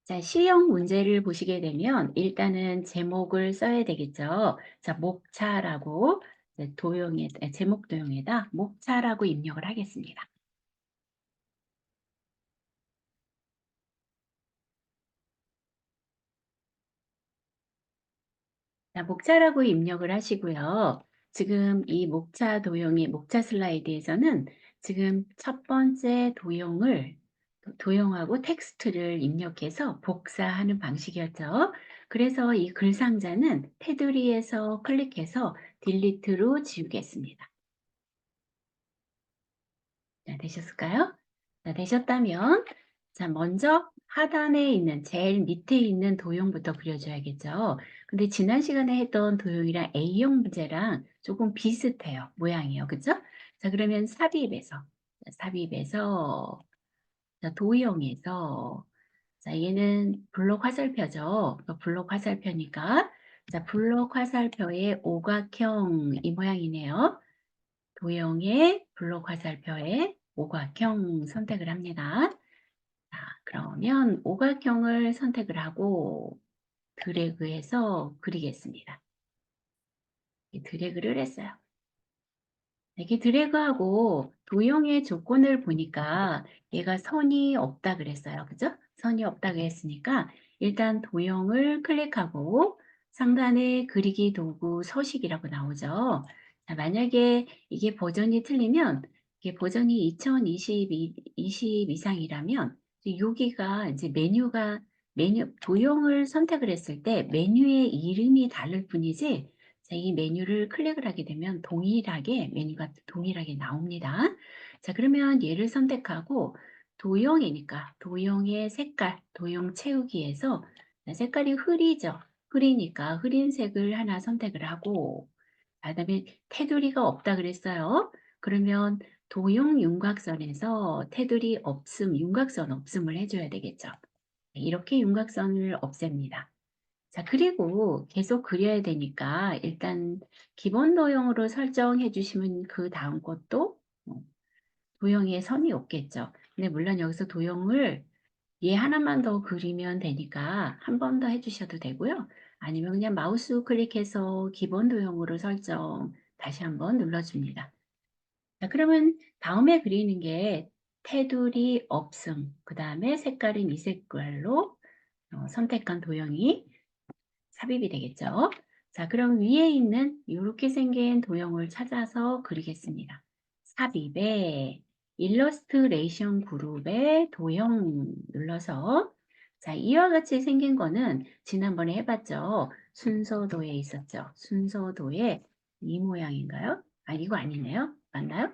자, 시형 문제를 보시게 되면 일단은 제목을 써야 되겠죠. 자, 목차라고 이제 제목 도형에다 목차라고 입력을 하겠습니다. 자, 목차라고 입력을 하시고요. 지금 이 목차 도형의 목차 슬라이드에서는 지금 첫 번째 도형하고 텍스트를 입력해서 복사하는 방식이었죠. 그래서 이 글 상자는 테두리에서 클릭해서 딜리트로 지우겠습니다. 자, 되셨을까요? 자, 되셨다면 자, 먼저 하단에 있는 제일 밑에 있는 도형부터 그려줘야겠죠. 근데 지난 시간에 했던 도형이랑 A형 문제랑 조금 비슷해요. 모양이요. 그죠? 자, 그러면 삽입에서 자, 도형에서 자, 얘는 블록 화살표죠. 블록 화살표니까 자, 블록 화살표의 오각형 이 모양이네요. 도형의 블록 화살표에 오각형 선택을 합니다. 자, 그러면 오각형을 선택을 하고 드래그해서 그리겠습니다. 드래그를 했어요. 이렇게 드래그하고 도형의 조건을 보니까 얘가 선이 없다 그랬어요. 그죠? 선이 없다 그랬으니까 일단 도형을 클릭하고 상단에 그리기 도구 서식이라고 나오죠. 자, 만약에 이게 버전이 틀리면 이게 버전이 2020 이상이라면 여기가 이제 도형을 선택을 했을 때 메뉴의 이름이 다를 뿐이지 자, 이 메뉴를 클릭을 하게 되면 메뉴가 동일하게 나옵니다. 자, 그러면 얘를 선택하고 도형이니까 도형의 색깔, 도형 채우기에서 색깔이 흐리죠. 흐리니까 흐린 색을 하나 선택을 하고 그다음에 테두리가 없다 그랬어요. 그러면 도형 윤곽선에서 테두리 없음, 윤곽선 없음을 해줘야 되겠죠. 이렇게 윤곽선을 없앱니다. 자, 그리고 계속 그려야 되니까 일단 기본 도형으로 설정해 주시면 그 다음 것도 도형에 선이 없겠죠. 근데 물론 여기서 도형을 얘 하나만 더 그리면 되니까 한 번 더 해주셔도 되고요. 아니면 그냥 마우스 클릭해서 기본 도형으로 설정 다시 한번 눌러줍니다. 자, 그러면 다음에 그리는 게 테두리 없음, 그 다음에 색깔은 이 색깔로 선택한 도형이 삽입이 되겠죠. 자, 그럼 위에 있는 이렇게 생긴 도형을 찾아서 그리겠습니다. 삽입에 일러스트레이션 그룹에 도형 눌러서 자, 이와 같이 생긴 거는 지난번에 해봤죠. 순서도에 있었죠. 순서도에 이 모양인가요? 아, 이거 아니네요. 맞나요?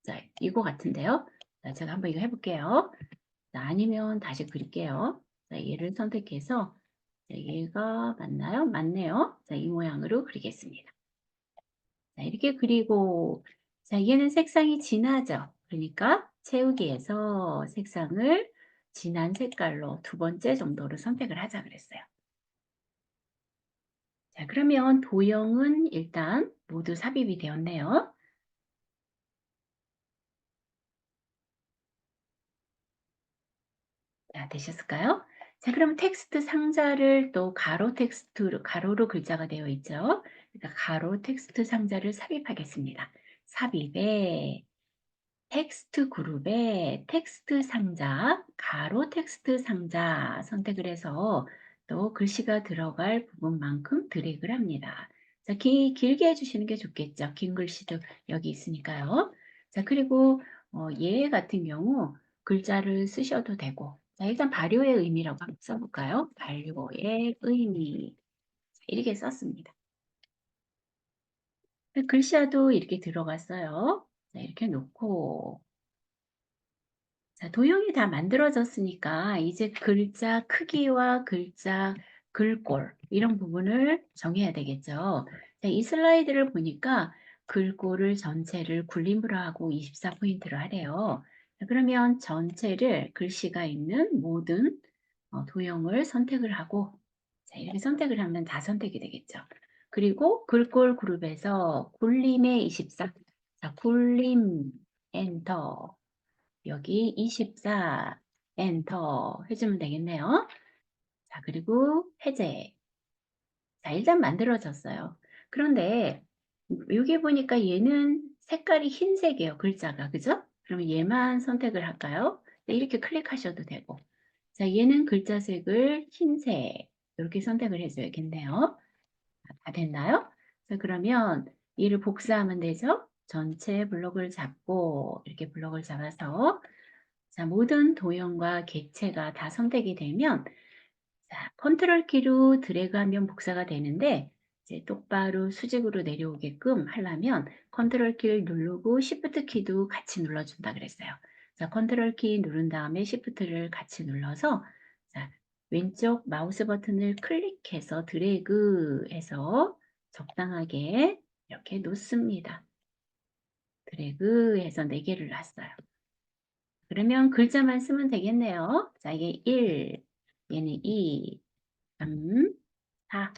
자, 이거 같은데요. 자, 제가 한번 이거 해볼게요. 자, 아니면 다시 그릴게요. 자, 얘를 선택해서 자, 얘가 맞나요? 맞네요. 자, 이 모양으로 그리겠습니다. 자, 이렇게 그리고 자, 얘는 색상이 진하죠. 그러니까 채우기에서 색상을 진한 색깔로 두 번째 정도로 선택을 하자 그랬어요. 자, 그러면 도형은 일단 모두 삽입이 되었네요. 자, 되셨을까요? 자, 그럼 텍스트 상자를 또 가로로 글자가 되어 있죠. 그러니까 가로 텍스트 상자를 삽입하겠습니다. 삽입에 텍스트 그룹에 텍스트 상자, 가로 텍스트 상자 선택을 해서 또 글씨가 들어갈 부분만큼 드래그를 합니다. 자, 길게 해주시는 게 좋겠죠. 긴 글씨도 여기 있으니까요. 자, 그리고 얘 같은 경우 글자를 쓰셔도 되고 자, 일단 발효의 의미라고 한번 써볼까요? 발효의 의미 이렇게 썼습니다. 글씨도 이렇게 들어갔어요. 자, 이렇게 놓고 자, 도형이 다 만들어졌으니까 이제 글자 크기와 글자 글꼴 이런 부분을 정해야 되겠죠. 자, 이 슬라이드를 보니까 글꼴을 전체를 굴림으로 하고 24포인트로 하래요. 자, 그러면 전체를 글씨가 있는 모든 도형을 선택을 하고 자, 이렇게 선택을 하면 다 선택이 되겠죠. 그리고 글꼴 그룹에서 굴림의 24 자, 굴림 엔터 여기 24 엔터 해주면 되겠네요. 자, 그리고 해제. 자, 일단 만들어졌어요. 그런데 여기 보니까 얘는 색깔이 흰색이에요. 글자가. 그죠? 그러면 얘만 선택을 할까요? 네, 이렇게 클릭하셔도 되고. 자, 얘는 글자 색을 흰색. 이렇게 선택을 해줘야겠네요. 다 됐나요? 자, 그러면 얘를 복사하면 되죠? 전체 블록을 잡고 이렇게 블록을 잡아서 자, 모든 도형과 객체가 다 선택이 되면 자, 컨트롤 키로 드래그하면 복사가 되는데 이제 똑바로 수직으로 내려오게끔 하려면 컨트롤 키를 누르고 시프트 키도 같이 눌러준다 그랬어요. 자, 컨트롤 키 누른 다음에 시프트를 같이 눌러서 자, 왼쪽 마우스 버튼을 클릭해서 드래그해서 적당하게 이렇게 놓습니다. 드래그해서 4개를 놨어요. 그러면 글자만 쓰면 되겠네요. 자, 이게 1, 얘는 2, 3, 4.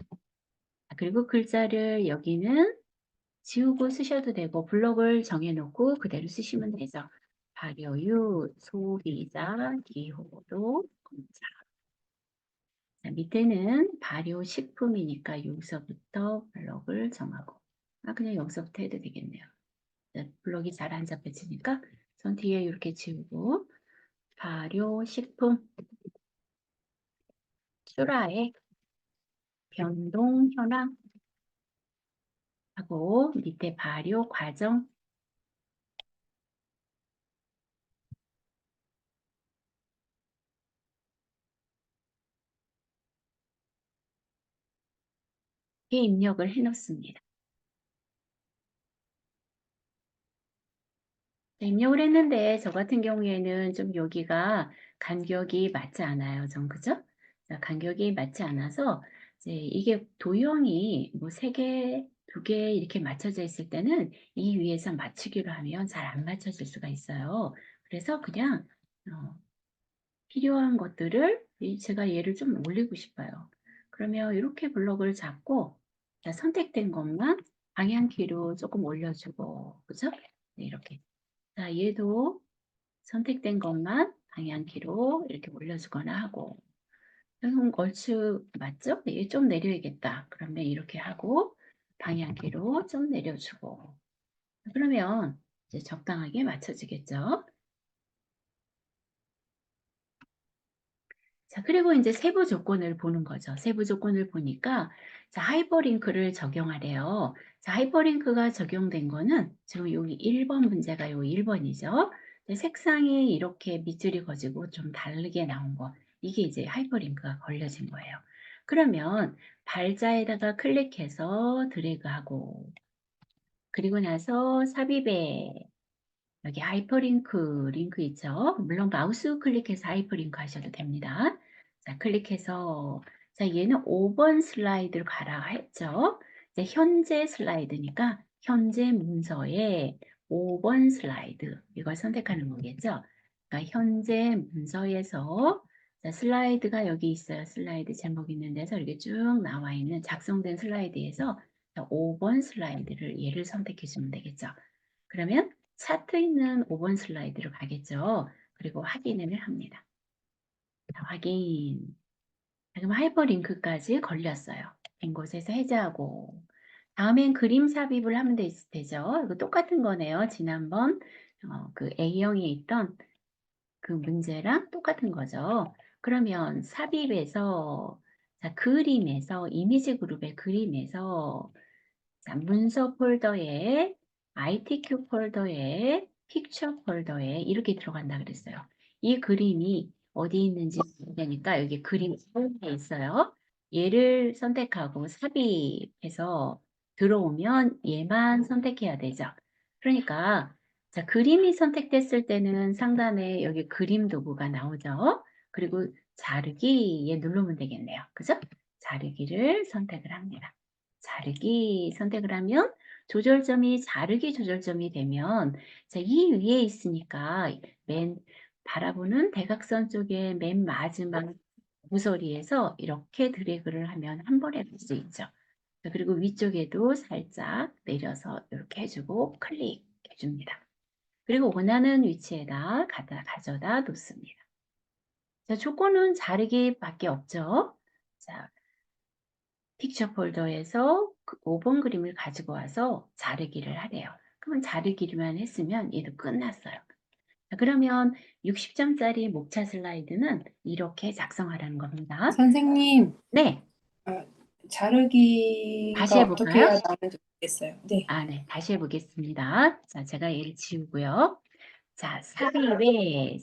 그리고 글자를 여기는 지우고 쓰셔도 되고 블록을 정해놓고 그대로 쓰시면 되죠. 발효유, 소비자, 기호도, 공자. 자, 밑에는 발효식품이니까 여기서부터 블록을 정하고 그냥 여기서부터 해도 되겠네요. 자, 블록이 잘 안 잡혀지니까 전 뒤에 이렇게 지우고 발효식품, 출하의 변동 현황 하고 밑에 발효 과정 이렇게 입력을 해 놓습니다. 입력을 했는데 저 같은 경우에는 좀 여기가 간격이 맞지 않아요. 좀 그죠? 자, 간격이 맞지 않아서 이제 이게 도형이 뭐 3개, 2개 이렇게 맞춰져 있을 때는 이 위에서 맞추기로 하면 잘 안 맞춰질 수가 있어요. 그래서 그냥 필요한 것들을 제가 얘를 좀 올리고 싶어요. 그러면 이렇게 블록을 잡고 자, 선택된 것만 방향키로 조금 올려주고 그죠? 네, 이렇게. 자, 얘도 선택된 것만 방향키로 이렇게 올려주거나 하고 그럼 얼추 맞죠? 얘 좀 내려야겠다. 그러면 이렇게 하고 방향키로 좀 내려주고 그러면 이제 적당하게 맞춰지겠죠? 자, 그리고 이제 세부 조건을 보는 거죠. 세부 조건을 보니까 자, 하이퍼링크를 적용하래요. 자, 하이퍼링크가 적용된 거는 지금 여기 1번 문제가 요 1번이죠. 색상이 이렇게 밑줄이 거지고 좀 다르게 나온 거. 이게 이제 하이퍼링크가 걸려진 거예요. 그러면 발자에다가 클릭해서 드래그하고 그리고 나서 삽입에 여기 하이퍼링크 링크 있죠? 물론 마우스 클릭해서 하이퍼링크 하셔도 됩니다. 자, 클릭해서 자, 얘는 5번 슬라이드를 가라 했죠? 이제 현재 슬라이드니까 현재 문서에 5번 슬라이드 이걸 선택하는 거겠죠? 그러니까 현재 문서에서 자, 슬라이드가 여기 있어요. 슬라이드 제목 있는 데서 이렇게 쭉 나와 있는 작성된 슬라이드에서 자, 5번 슬라이드를 얘를 선택해 주면 되겠죠? 그러면 차트 있는 5번 슬라이드로 가겠죠. 그리고 확인을 합니다. 자, 확인. 지금 하이퍼링크까지 걸렸어요. 된 곳에서 해제하고. 다음엔 그림 삽입을 하면 되죠. 이거 똑같은 거네요. 지난번 그 A형에 있던 그 문제랑 똑같은 거죠. 그러면 삽입에서 자, 그림에서 이미지 그룹의 그림에서 자, 문서 폴더에 ITQ 폴더에 픽처 폴더에 이렇게 들어간다 그랬어요. 이 그림이 어디 있는지 모르니까 여기 그림 폴더에 있어요. 얘를 선택하고 삽입해서 들어오면 얘만 선택해야 되죠. 그러니까 자, 그림이 선택됐을 때는 상단에 여기 그림 도구가 나오죠. 그리고 자르기 얘 누르면 되겠네요. 그죠? 자르기를 선택을 합니다. 자르기 선택을 하면 조절점이 자르기 조절점이 되면 자, 이 위에 있으니까 맨 바라보는 대각선 쪽에 맨 마지막 모서리에서 이렇게 드래그를 하면 한 번에 볼 수 있죠. 자, 그리고 위쪽에도 살짝 내려서 이렇게 해주고 클릭해 줍니다. 그리고 원하는 위치에다 가져다 놓습니다. 자, 조건은 자르기밖에 없죠. 자, 픽처 폴더에서 그 5번 그림을 가지고 와서 자르기를 하래요. 그러면 자르기만 했으면 얘도 끝났어요. 자, 그러면 60점짜리 목차 슬라이드는 이렇게 작성하라는 겁니다. 선생님, 네. 아, 다시 자르기가 어떻게 해볼까요? 해야 나오는지 모르겠어요. 네. 네. 다시 해보겠습니다. 자, 제가 얘를 지우고요. 자, 삽입에,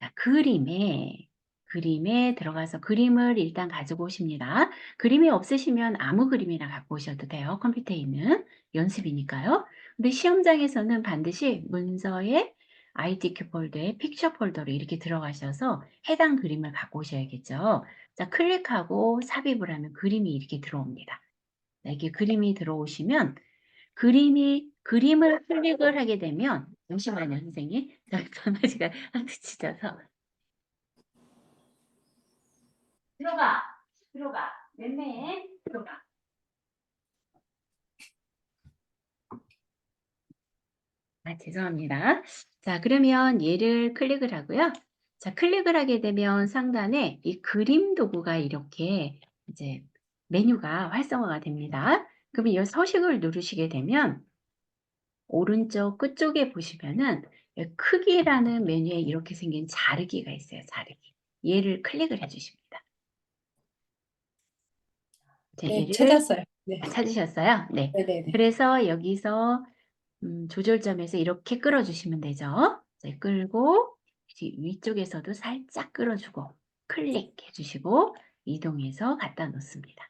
자, 그림에 들어가서 그림을 일단 가지고 오십니다. 그림이 없으시면 아무 그림이나 갖고 오셔도 돼요. 컴퓨터에 있는 연습이니까요. 근데 시험장에서는 반드시 문서에 ITQ 폴더에 픽처 폴더로 이렇게 들어가셔서 해당 그림을 갖고 오셔야겠죠. 자, 클릭하고 삽입을 하면 그림이 이렇게 들어옵니다. 자, 이게 그림이 들어오시면 그림을 클릭을 하게 되면 잠시만요, 선생님. 전화지가 하도 짖어서 들어가. 맴매 들어가. 죄송합니다. 자, 그러면 얘를 클릭을 하고요. 자, 클릭을 하게 되면 상단에 이 그림 도구가 이렇게 이제 메뉴가 활성화가 됩니다. 그러면 이 서식을 누르시게 되면 오른쪽 끝쪽에 보시면은 크기라는 메뉴에 이렇게 생긴 자르기가 있어요. 자르기. 얘를 클릭을 해 주십니다. 자, 네, 얘를 찾았어요. 네. 찾으셨어요? 네. 네네네. 그래서 여기서 조절점에서 이렇게 끌어주시면 되죠. 네, 끌고 위쪽에서도 살짝 끌어주고 클릭해 주시고 이동해서 갖다 놓습니다.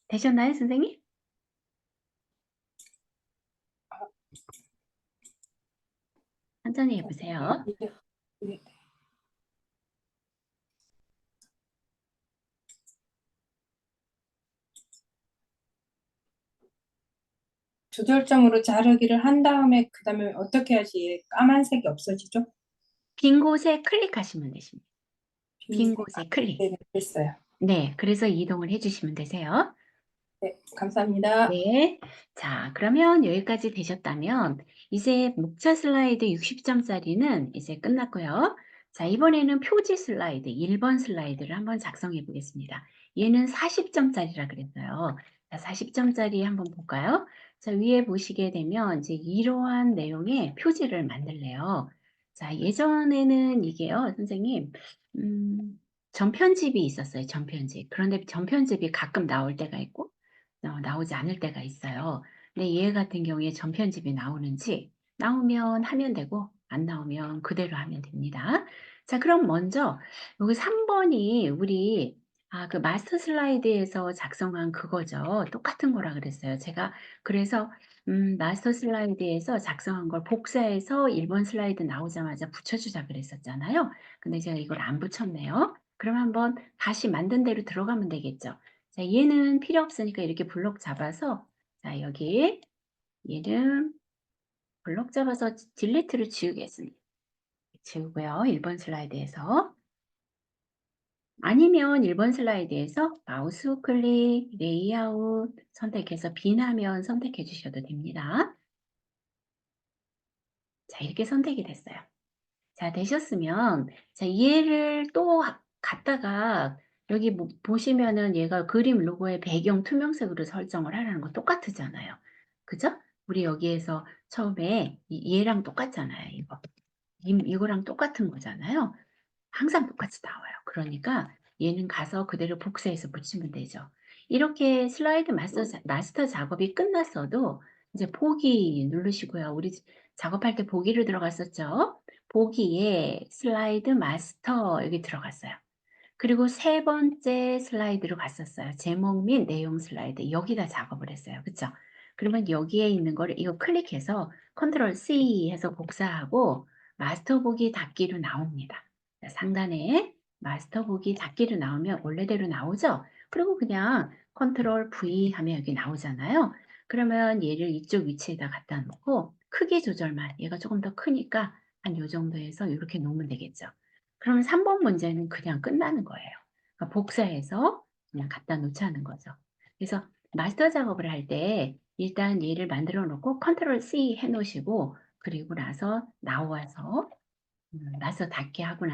되셨나요, 선생님? 천천히 해보세요. 네. 조절점으로 자르기를 한 다음에 그다음에 어떻게 해야지 까만색이 없어지죠? 빈 곳에 클릭하시면 되십니다. 빈 빈색. 곳에 클릭. 네, 됐어요. 네, 그래서 이동을 해주시면 되세요. 네, 감사합니다. 네. 자, 그러면 여기까지 되셨다면 이제 목차 슬라이드 60점짜리는 이제 끝났고요. 자, 이번에는 표지 슬라이드 1번 슬라이드를 한번 작성해 보겠습니다. 얘는 40점짜리라 그랬어요. 자, 40점짜리 한번 볼까요? 자, 위에 보시게 되면 이제 이러한 내용의 표지를 만들래요. 자, 예전에는 이게요, 선생님, 전편집이 있었어요, 전편집. 그런데 전편집이 가끔 나올 때가 있고, 나오지 않을 때가 있어요. 근데 얘 같은 경우에 전편집이 나오는지 나오면 하면 되고 안 나오면 그대로 하면 됩니다. 자, 그럼 먼저 여기 3번이 우리 그 마스터 슬라이드에서 작성한 그거죠. 똑같은 거라 그랬어요. 제가 그래서 마스터 슬라이드에서 작성한 걸 복사해서 1번 슬라이드 나오자마자 붙여주자 그랬었잖아요. 근데 제가 이걸 안 붙였네요. 그럼 한번 다시 만든 대로 들어가면 되겠죠. 자, 얘는 필요 없으니까 이렇게 블록 잡아서 자, 여기 얘는 블록 잡아서 딜리트를 지우겠습니다. 지우고요. 1번 슬라이드에서 아니면 1번 슬라이드에서 마우스 클릭, 레이아웃 선택해서 빈화면 선택해 주셔도 됩니다. 자, 이렇게 선택이 됐어요. 자, 되셨으면 자, 얘를 또 갖다가 여기 보시면은 얘가 그림 로고의 배경 투명색으로 설정을 하라는 거 똑같으잖아요. 그죠? 우리 여기에서 처음에 얘랑 똑같잖아요. 이거랑 똑같은 거잖아요. 항상 똑같이 나와요. 그러니까 얘는 가서 그대로 복사해서 붙이면 되죠. 이렇게 슬라이드 마스터 작업이 끝났어도 이제 보기 누르시고요. 우리 작업할 때 보기로 들어갔었죠. 보기에 슬라이드 마스터 여기 들어갔어요. 그리고 세 번째 슬라이드로 갔었어요. 제목 및 내용 슬라이드. 여기다 작업을 했어요. 그쵸? 그러면 여기에 있는 거를 이거 클릭해서 컨트롤 C 해서 복사하고 마스터 보기 닫기로 나옵니다. 자, 상단에 마스터 보기 닫기로 나오면 원래대로 나오죠? 그리고 그냥 컨트롤 V 하면 여기 나오잖아요. 그러면 얘를 이쪽 위치에다 갖다 놓고 크기 조절만 얘가 조금 더 크니까 한 요 정도에서 이렇게 놓으면 되겠죠. 그럼 3번 문제는 그냥 끝나는 거예요. 그러니까 복사해서 그냥 갖다 놓자는 거죠. 그래서 마스터 작업을 할 때 일단 얘를 만들어 놓고 컨트롤 C 해 놓으시고 그리고 나서 나와서 마스터 닫게 하고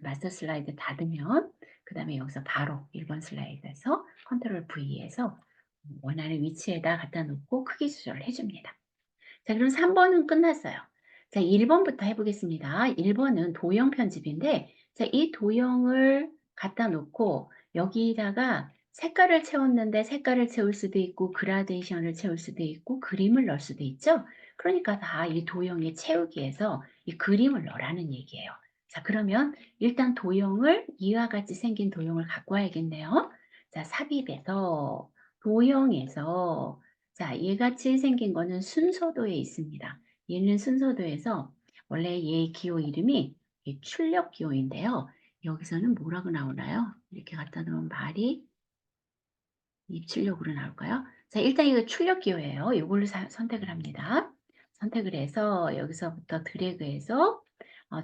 마스터 슬라이드 닫으면 그다음에 여기서 바로 1번 슬라이드에서 컨트롤 V에서 원하는 위치에다 갖다 놓고 크기 조절을 해 줍니다. 자, 그럼 3 번은 끝났어요. 자, 1 번부터 해 보겠습니다. 1 번은 도형 편집인데, 자, 이 도형을 갖다 놓고 여기다가 색깔을 채웠는데 색깔을 채울 수도 있고 그라데이션을 채울 수도 있고 그림을 넣을 수도 있죠. 그러니까 다 이 도형의 채우기에서 이 그림을 넣으라는 얘기예요. 자, 그러면 일단 도형을 이와 같이 생긴 도형을 갖고 와야겠네요. 자, 삽입에서 도형에서 자, 얘같이 생긴 거는 순서도에 있습니다. 얘는 순서도에서 원래 얘 기호 이름이 이 출력 기호인데요. 여기서는 뭐라고 나오나요? 이렇게 갖다 놓으면 말이 입출력으로 나올까요? 자, 일단 이거 출력 기호예요. 이걸로 선택을 합니다. 선택을 해서 여기서부터 드래그해서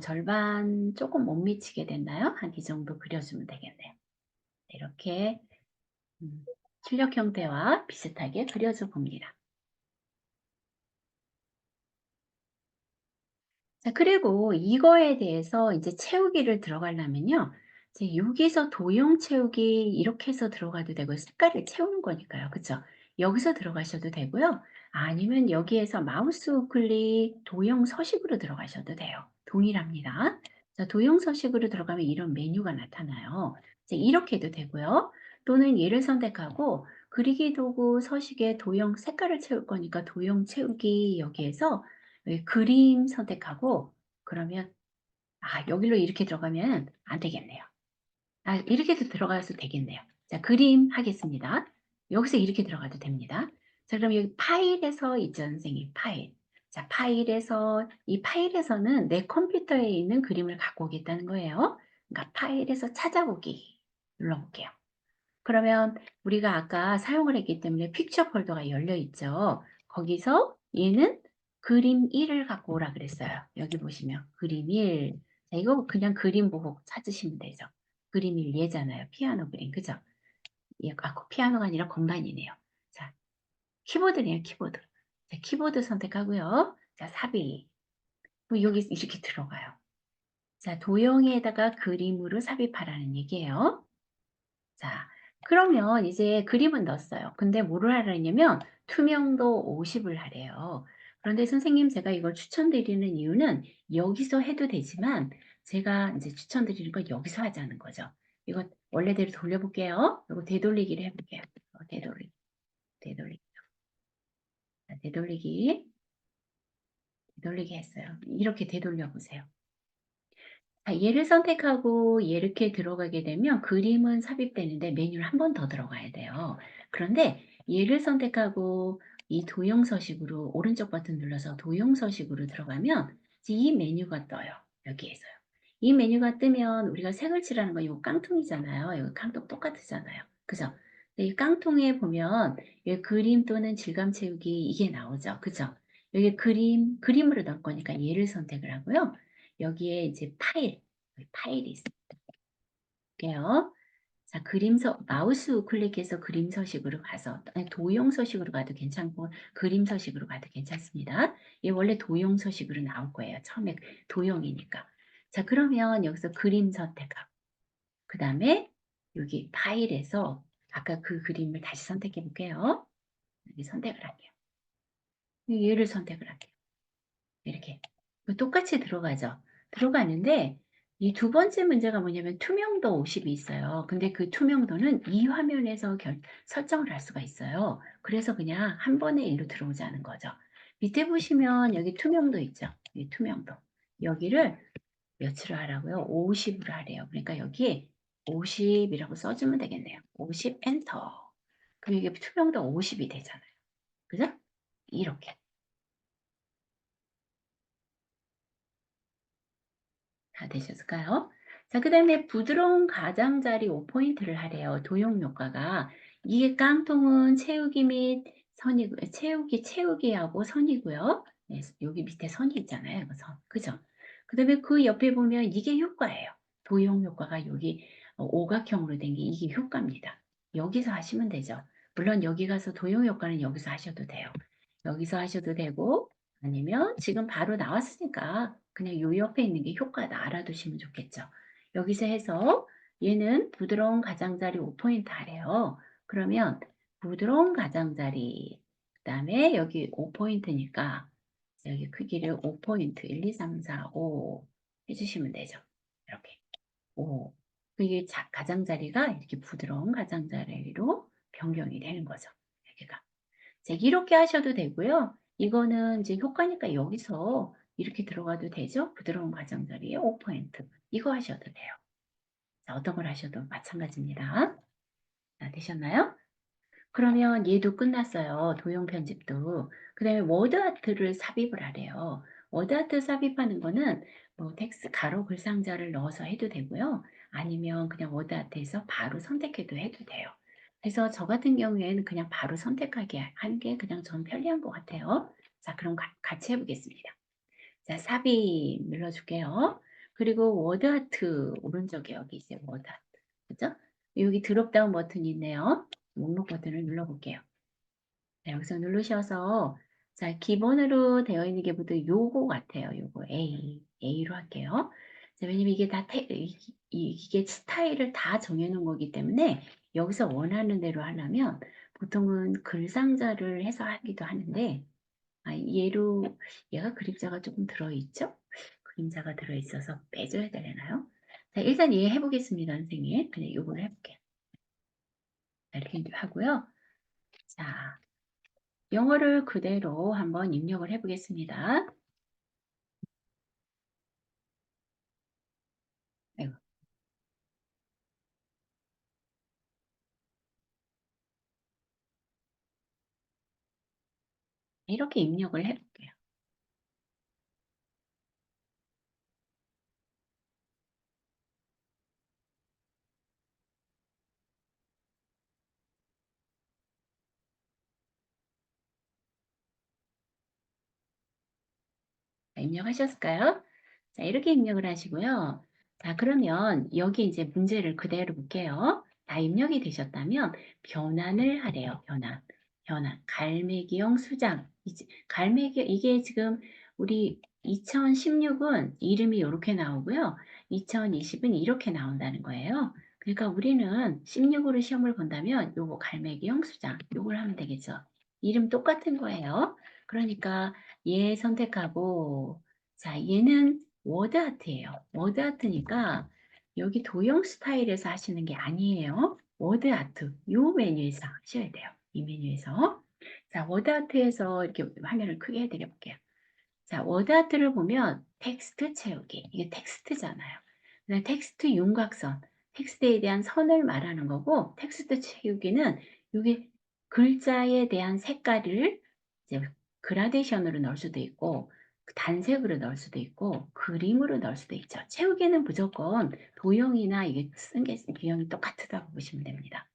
절반 조금 못 미치게 됐나요? 한 이 정도 그려주면 되겠네요. 이렇게 출력 형태와 비슷하게 그려줘 봅니다. 자, 그리고 이거에 대해서 이제 채우기를 들어가려면요. 이제 여기서 도형 채우기 이렇게 해서 들어가도 되고 색깔을 채우는 거니까요. 그쵸? 여기서 들어가셔도 되고요. 아니면 여기에서 마우스 우클릭 도형 서식으로 들어가셔도 돼요. 동일합니다. 자, 도형 서식으로 들어가면 이런 메뉴가 나타나요. 이제 이렇게 해도 되고요. 또는 얘를 선택하고 그리기 도구 서식에 도형 색깔을 채울 거니까 도형 채우기 여기에서 그림 선택하고 그러면 여기로 이렇게 들어가면 안 되겠네요. 이렇게도 들어가서 되겠네요. 자, 그림 하겠습니다. 여기서 이렇게 들어가도 됩니다. 자, 그럼 여기 파일에서 있죠, 선생님. 파일. 자, 파일에서 이 파일에서는 내 컴퓨터에 있는 그림을 갖고 오겠다는 거예요. 그러니까 파일에서 찾아보기 눌러볼게요. 그러면 우리가 아까 사용을 했기 때문에 픽처 폴더가 열려 있죠. 거기서 얘는 그림 1을 갖고 오라 그랬어요. 여기 보시면 그림 1. 자, 이거 그냥 그림 보고 찾으시면 되죠. 그림 1 얘잖아요. 피아노 그림. 그죠? 피아노가 아니라 건반이네요. 자, 키보드네요. 키보드. 자, 키보드 선택하고요. 자, 삽입. 그럼 여기 이렇게 들어가요. 자, 도형에다가 그림으로 삽입하라는 얘기예요. 자, 그러면 이제 그림은 넣었어요. 근데 뭐를 하라냐면 투명도 50을 하래요. 그런데 선생님 제가 이걸 추천드리는 이유는 여기서 해도 되지만 제가 이제 추천드리는 건 여기서 하자는 거죠. 이거 원래대로 돌려볼게요. 이거 되돌리기를 해볼게요. 되돌리기. 자, 되돌리기 했어요. 이렇게 되돌려 보세요. 자, 얘를 선택하고 이렇게 들어가게 되면 그림은 삽입되는데 메뉴를 한 번 더 들어가야 돼요. 그런데 얘를 선택하고 이 도형 서식으로 오른쪽 버튼 눌러서 도형 서식으로 들어가면 이제 이 메뉴가 떠요. 여기에서요. 이 메뉴가 뜨면 우리가 색을 칠하는 거 이거 깡통이잖아요. 이거 깡통 똑같으잖아요. 그죠? 근데 이 깡통에 보면 여기 그림 또는 질감 채우기 이게 나오죠. 그죠? 여기 그림으로 넣을 거니까 얘를 선택을 하고요. 여기에 이제 파일이 있을게요. 자, 마우스 우클릭해서 그림 서식으로 가서, 아니, 도형 서식으로 가도 괜찮고, 그림 서식으로 가도 괜찮습니다. 얘 원래 도형 서식으로 나올 거예요. 처음에 도형이니까. 자, 그러면 여기서 그림 선택하고, 그 다음에 여기 파일에서 아까 그 그림을 다시 선택해 볼게요. 여기 선택을 할게요. 얘를 선택을 할게요. 이렇게 똑같이 들어가죠. 들어가는데 이 두 번째 문제가 뭐냐면 투명도 50이 있어요. 근데 그 투명도는 이 화면에서 설정을 할 수가 있어요. 그래서 그냥 한 번에 일로 들어오자는 거죠. 밑에 보시면 여기 투명도 있죠. 이 투명도. 여기를 몇으로 하라고요? 50으로 하래요. 그러니까 여기 50이라고 써주면 되겠네요. 50 엔터. 그럼 이게 투명도 50이 되잖아요. 그죠? 이렇게. 다 되셨을까요? 자, 그 다음에 부드러운 가장자리 5포인트를 하래요. 도형 효과가. 이게 깡통은 채우기 및 채우기하고 선이고요. 네, 여기 밑에 선이 있잖아요. 이거 선. 그죠? 그 다음에 그 옆에 보면 이게 효과예요. 도형 효과가 여기 오각형으로 된 게 이게 효과입니다. 여기서 하시면 되죠. 물론 여기 가서 도형 효과는 여기서 하셔도 돼요. 여기서 하셔도 되고, 아니면 지금 바로 나왔으니까 그냥 요 옆에 있는 게 효과다 알아두시면 좋겠죠. 여기서 해서 얘는 부드러운 가장자리 5포인트 하래요. 그러면 부드러운 가장자리 그다음에 여기 5포인트니까 여기 크기를 5포인트 1, 2, 3, 4, 5 해주시면 되죠. 이렇게 5. 이게 가장자리가 이렇게 부드러운 가장자리로 변경이 되는 거죠. 여기가. 자, 이렇게 하셔도 되고요. 이거는 이제 효과니까 여기서 이렇게 들어가도 되죠. 부드러운 가장자리에 5포인트. 이거 하셔도 돼요. 자, 어떤 걸 하셔도 마찬가지입니다. 자, 되셨나요? 그러면 얘도 끝났어요. 도형 편집도. 그 다음에 워드아트를 삽입을 하래요. 워드아트 삽입하는 거는 뭐 텍스트 가로 글상자를 넣어서 해도 되고요. 아니면 그냥 워드아트에서 바로 선택해도 해도 돼요. 그래서 저 같은 경우에는 그냥 바로 선택하게 하는 게 그냥 전 편리한 것 같아요. 자, 그럼 같이 해보겠습니다. 자, 삽입 눌러줄게요. 그리고 워드아트 오른쪽에 여기 있어요. 워드아트. 그죠? 여기 드롭다운 버튼이 있네요. 목록 버튼을 눌러볼게요. 자, 여기서 누르셔서 자, 기본으로 되어 있는 게 모두 요거 같아요. 요거 A로 할게요. 자, 왜냐면 이게 다 이게 스타일을 다 정해놓은 거기 때문에 여기서 원하는 대로 하려면 보통은 글상자를 해서 하기도 하는데 얘가 그림자가 조금 들어있죠? 그림자가 들어있어서 빼줘야 되려나요? 자, 일단 얘 해보겠습니다, 선생님. 그냥 요걸 해볼게요. 자, 이렇게 하고요. 자, 영어를 그대로 한번 입력을 해보겠습니다. 아이고, 이렇게 입력을 해볼게요. 자, 입력하셨을까요? 자, 이렇게 입력을 하시고요. 자, 그러면 여기 이제 문제를 그대로 볼게요. 다 입력이 되셨다면 변환을 하래요. 변환. 변환. 갈매기형 수장. 이게 지금 우리 2016은 이름이 이렇게 나오고요. 2020은 이렇게 나온다는 거예요. 그러니까 우리는 16으로 시험을 본다면 요거 갈매기형 수장. 요걸 하면 되겠죠. 이름 똑같은 거예요. 그러니까 얘 선택하고 자, 얘는 워드아트예요. 워드아트니까 여기 도형 스타일에서 하시는 게 아니에요. 워드아트. 요 메뉴에서 하셔야 돼요. 이 메뉴에서. 자, 워드아트에서 이렇게 화면을 크게 해드려 볼게요. 자, 워드아트를 보면 텍스트 채우기. 이게 텍스트잖아요. 그다음에 텍스트 윤곽선. 텍스트에 대한 선을 말하는 거고 텍스트 채우기는 이게 글자에 대한 색깔을 이제 그라데이션으로 넣을 수도 있고 단색으로 넣을 수도 있고 그림으로 넣을 수도 있죠. 채우기는 무조건 도형이나 이게 쓴 게 비형이 똑같다고 보시면 됩니다.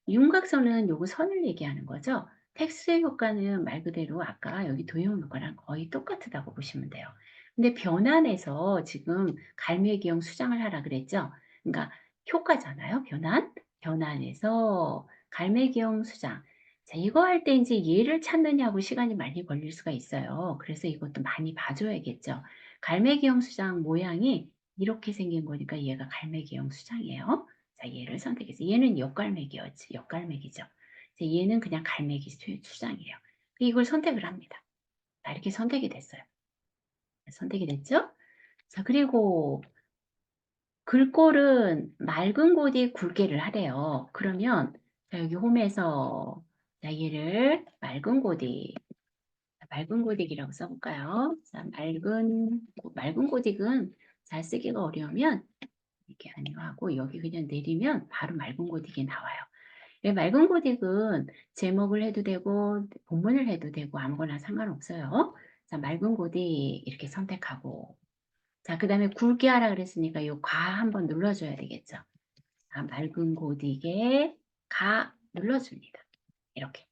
윤곽선은 요거 선을 얘기하는 거죠. 텍스트의 효과는 말 그대로 아까 여기 도형 효과랑 거의 똑같다고 보시면 돼요. 근데 변환에서 지금 갈매기형 수정을 하라 그랬죠. 그러니까 효과잖아요. 변환. 변환에서 갈매기형 수정. 자, 이거 할 때 이제 얘를 찾느냐고 시간이 많이 걸릴 수가 있어요. 그래서 이것도 많이 봐줘야겠죠. 갈매기형 수장 모양이 이렇게 생긴 거니까 얘가 갈매기형 수장이에요. 자, 얘를 선택해서 얘는 옆갈매기였지, 옆갈매기죠. 얘는 그냥 갈매기 수장이에요. 이걸 선택을 합니다. 자, 이렇게 선택이 됐어요. 선택이 됐죠? 자, 그리고 글꼴은 맑은 곳이 굵게를 하래요. 그러면 자, 여기 홈에서 자, 얘를 맑은 고딕이라고 써볼까요? 자, 맑은 고딕은 잘 쓰기가 어려우면 이렇게 아니고 하고 여기 그냥 내리면 바로 맑은 고딕이 나와요. 맑은 고딕은 제목을 해도 되고 본문을 해도 되고 아무거나 상관없어요. 자, 맑은 고딕 이렇게 선택하고 자, 그 다음에 굵게 하라 그랬으니까 이 가 한번 눌러줘야 되겠죠. 자, 맑은 고딕에 가 눌러줍니다. 이렇게.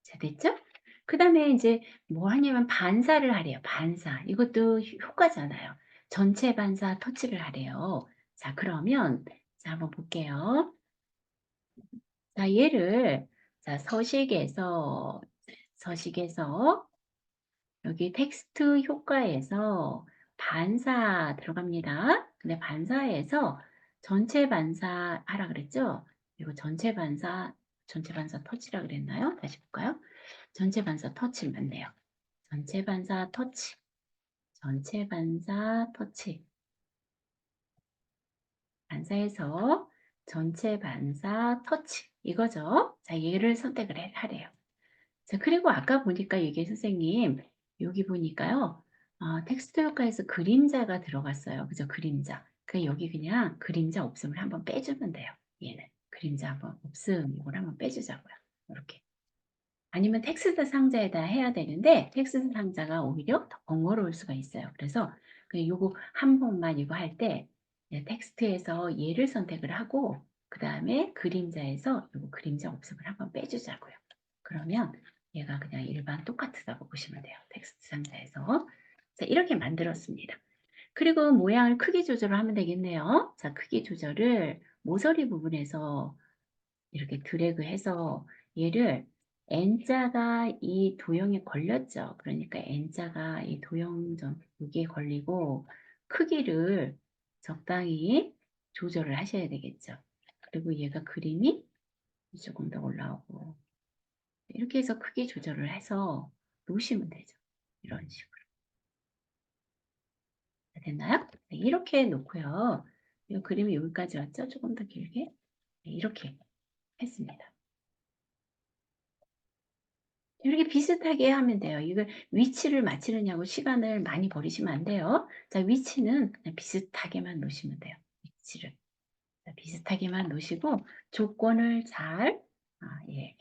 자, 됐죠? 그 다음에 이제 뭐 하냐면 반사를 하래요. 반사. 이것도 효과잖아요. 전체 반사 터치를 하래요. 자, 그러면 자, 한번 볼게요. 자, 얘를 자, 서식에서 여기 텍스트 효과에서 반사 들어갑니다. 근데 반사에서 전체 반사하라 그랬죠? 이거 전체 반사 터치라 그랬나요? 다시 볼까요? 전체 반사 터치 맞네요. 전체 반사 터치, 전체 반사 터치. 반사에서 전체 반사 터치 이거죠. 자, 얘를 선택을 하래요. 자, 그리고 아까 보니까 이게 선생님 여기 보니까요. 텍스트 효과에서 그림자가 들어갔어요. 그죠? 그림자. 그 여기 그냥 그림자 없음을 한번 빼주면 돼요. 얘는 그림자 한번 없음 이걸 한번 빼주자고요. 이렇게. 아니면 텍스트 상자에다 해야 되는데 텍스트 상자가 오히려 더 번거로울 수가 있어요. 그래서 요거 한 번만 이거 할 때 텍스트에서 얘를 선택을 하고 그다음에 그림자에서 요거 그림자 없음을 한번 빼주자고요. 그러면 얘가 그냥 일반 똑같다고 보시면 돼요. 텍스트 상자에서. 자, 이렇게 만들었습니다. 그리고 모양을 크기 조절을 하면 되겠네요. 자, 크기 조절을 모서리 부분에서 이렇게 드래그해서 얘를 N자가 이 도형에 걸렸죠. 그러니까 N자가 이 도형점 여기에 걸리고 크기를 적당히 조절을 하셔야 되겠죠. 그리고 얘가 그림이 조금 더 올라오고 이렇게 해서 크기 조절을 해서 놓으시면 되죠. 이런 식으로. 됐나요? 네, 이렇게 놓고요. 이 그림이 여기까지 왔죠? 조금 더 길게. 네, 이렇게 했습니다. 이렇게 비슷하게 하면 돼요. 이걸 위치를 맞추느냐고 시간을 많이 버리시면 안 돼요. 자, 위치는 그냥 비슷하게만 놓으시면 돼요. 위치를. 자, 비슷하게만 놓으시고 조건을 잘 예,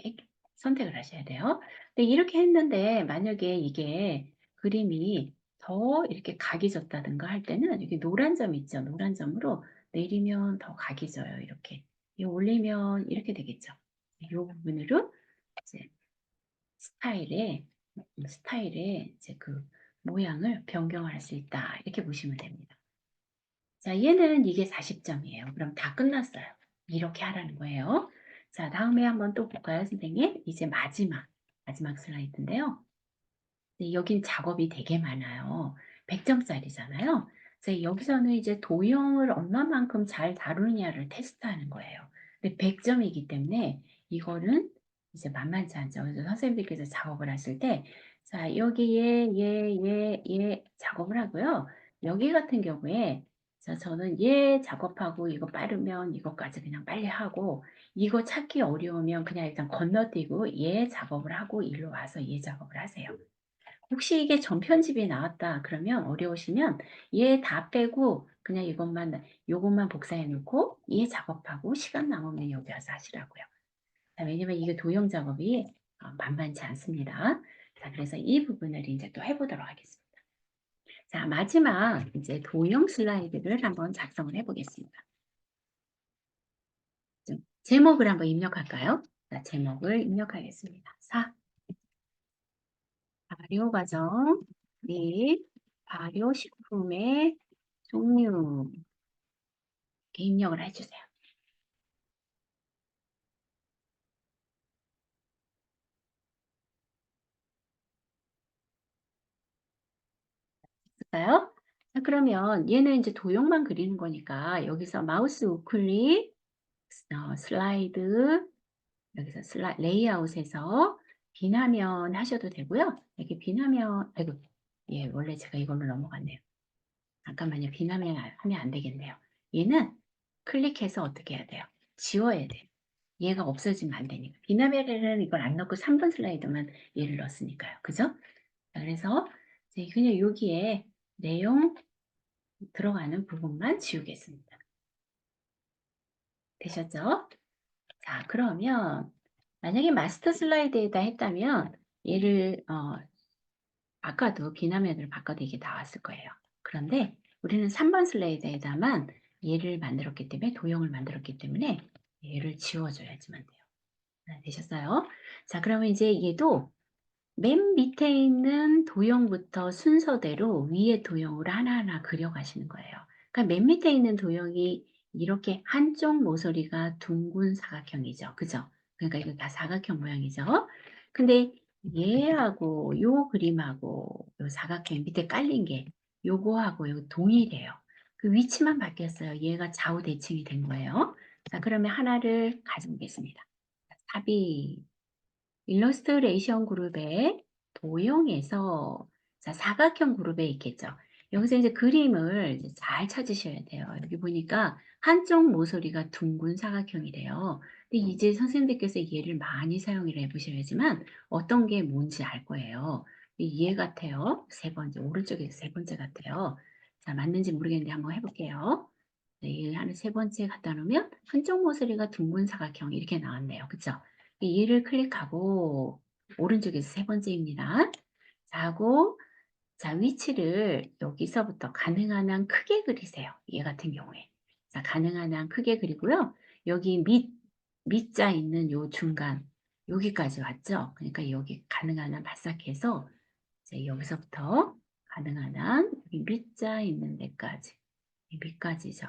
선택을 하셔야 돼요. 근데 이렇게 했는데 만약에 이게 그림이 더 이렇게 각이 졌다든가 할 때는 여기 노란 점 있죠. 노란 점으로 내리면 더 각이 져요. 이렇게. 올리면 이렇게 되겠죠. 이 부분으로 이제 스타일의 이제 그 모양을 변경할 수 있다. 이렇게 보시면 됩니다. 자, 얘는 이게 40점이에요. 그럼 다 끝났어요. 이렇게 하라는 거예요. 자, 다음에 한번 또 볼까요, 선생님? 이제 마지막 슬라이드인데요. 네, 여긴 작업이 되게 많아요. 100점짜리잖아요. 그래서 여기서는 이제 도형을 얼마만큼 잘 다루느냐를 테스트하는 거예요. 근데 100점이기 때문에 이거는 이제 만만치 않죠. 그래서 선생님들께서 작업을 하실 때, 자, 여기에 얘 작업을 하고요. 여기 같은 경우에 자, 저는 얘 작업하고 이거 빠르면 이것까지 그냥 빨리 하고 이거 찾기 어려우면 그냥 일단 건너뛰고 얘 작업을 하고 일로 와서 얘 작업을 하세요. 혹시 이게 전편집이 나왔다 그러면 어려우시면 얘 다 빼고 그냥 요것만 복사해 놓고 얘 작업하고 시간 남으면 여기 와서 하시라고요. 자, 왜냐면 이게 도형 작업이 만만치 않습니다. 자, 그래서 이 부분을 이제 또 해보도록 하겠습니다. 자, 마지막 이제 도형 슬라이드를 한번 작성을 해보겠습니다. 제목을 한번 입력할까요? 자, 제목을 입력하겠습니다. 발효 과정 및 발효식품의 종류 이렇게 입력을 해주세요. 됐을까요? 자, 그러면 얘는 이제 도형만 그리는 거니까 여기서 마우스 우클릭, 슬라이드, 여기서 레이아웃에서 빈화면 하셔도 되고요. 여기 빈화면, 아이고, 예, 원래 제가 이걸로 넘어갔네요. 잠깐만요. 빈화면 하면 안 되겠네요. 얘는 클릭해서 어떻게 해야 돼요? 지워야 돼요. 얘가 없어지면 안 되니까. 비나메레는 이걸 안 넣고 3번 슬라이드만 얘를 넣었으니까요. 그죠? 자, 그래서 이제 그냥 여기에 내용 들어가는 부분만 지우겠습니다. 되셨죠? 자, 그러면 만약에 마스터 슬라이드에다 했다면 얘를 아까도 비나면으로 바꿔도 이게 나왔을 거예요. 그런데 우리는 3번 슬라이드에다만 얘를 만들었기 때문에 도형을 만들었기 때문에 얘를 지워줘야지만 돼요. 되셨어요? 자, 그러면 이제 얘도 맨 밑에 있는 도형부터 순서대로 위에 도형으로 하나하나 그려가시는 거예요. 그러니까 맨 밑에 있는 도형이 이렇게 한쪽 모서리가 둥근 사각형이죠. 그죠? 그러니까 이거 다 사각형 모양이죠. 근데 얘하고 요 그림하고 요 사각형 밑에 깔린 게 요거하고 요 동일해요. 그 위치만 바뀌었어요. 얘가 좌우 대칭이 된 거예요. 자, 그러면 하나를 가져보겠습니다. 삽입. 일러스트레이션 그룹의 도형에서 자, 사각형 그룹에 있겠죠. 여기서 이제 그림을 이제 잘 찾으셔야 돼요. 여기 보니까 한쪽 모서리가 둥근 사각형이래요. 근데 이제 선생님들께서 얘를 많이 사용을 해보셔야지만 어떤 게 뭔지 알 거예요. 얘 같아요. 세 번째, 오른쪽에 세 번째 같아요. 자, 맞는지 모르겠는데 한번 해볼게요. 네, 얘 하나 세 번째 갖다 놓으면 한쪽 모서리가 둥근 사각형 이렇게 나왔네요. 그쵸? 얘를 클릭하고 오른쪽에서 세 번째입니다. 자, 하고 자, 위치를 여기서부터 가능한 한 크게 그리세요. 얘 같은 경우에. 자, 가능한 한 크게 그리고요. 여기 밑자 있는 요 중간 여기까지 왔죠? 그러니까 여기 가능한 한 바싹해서 이제 여기서부터 가능한 한 여기 밑자 있는 데까지 이 밑까지죠.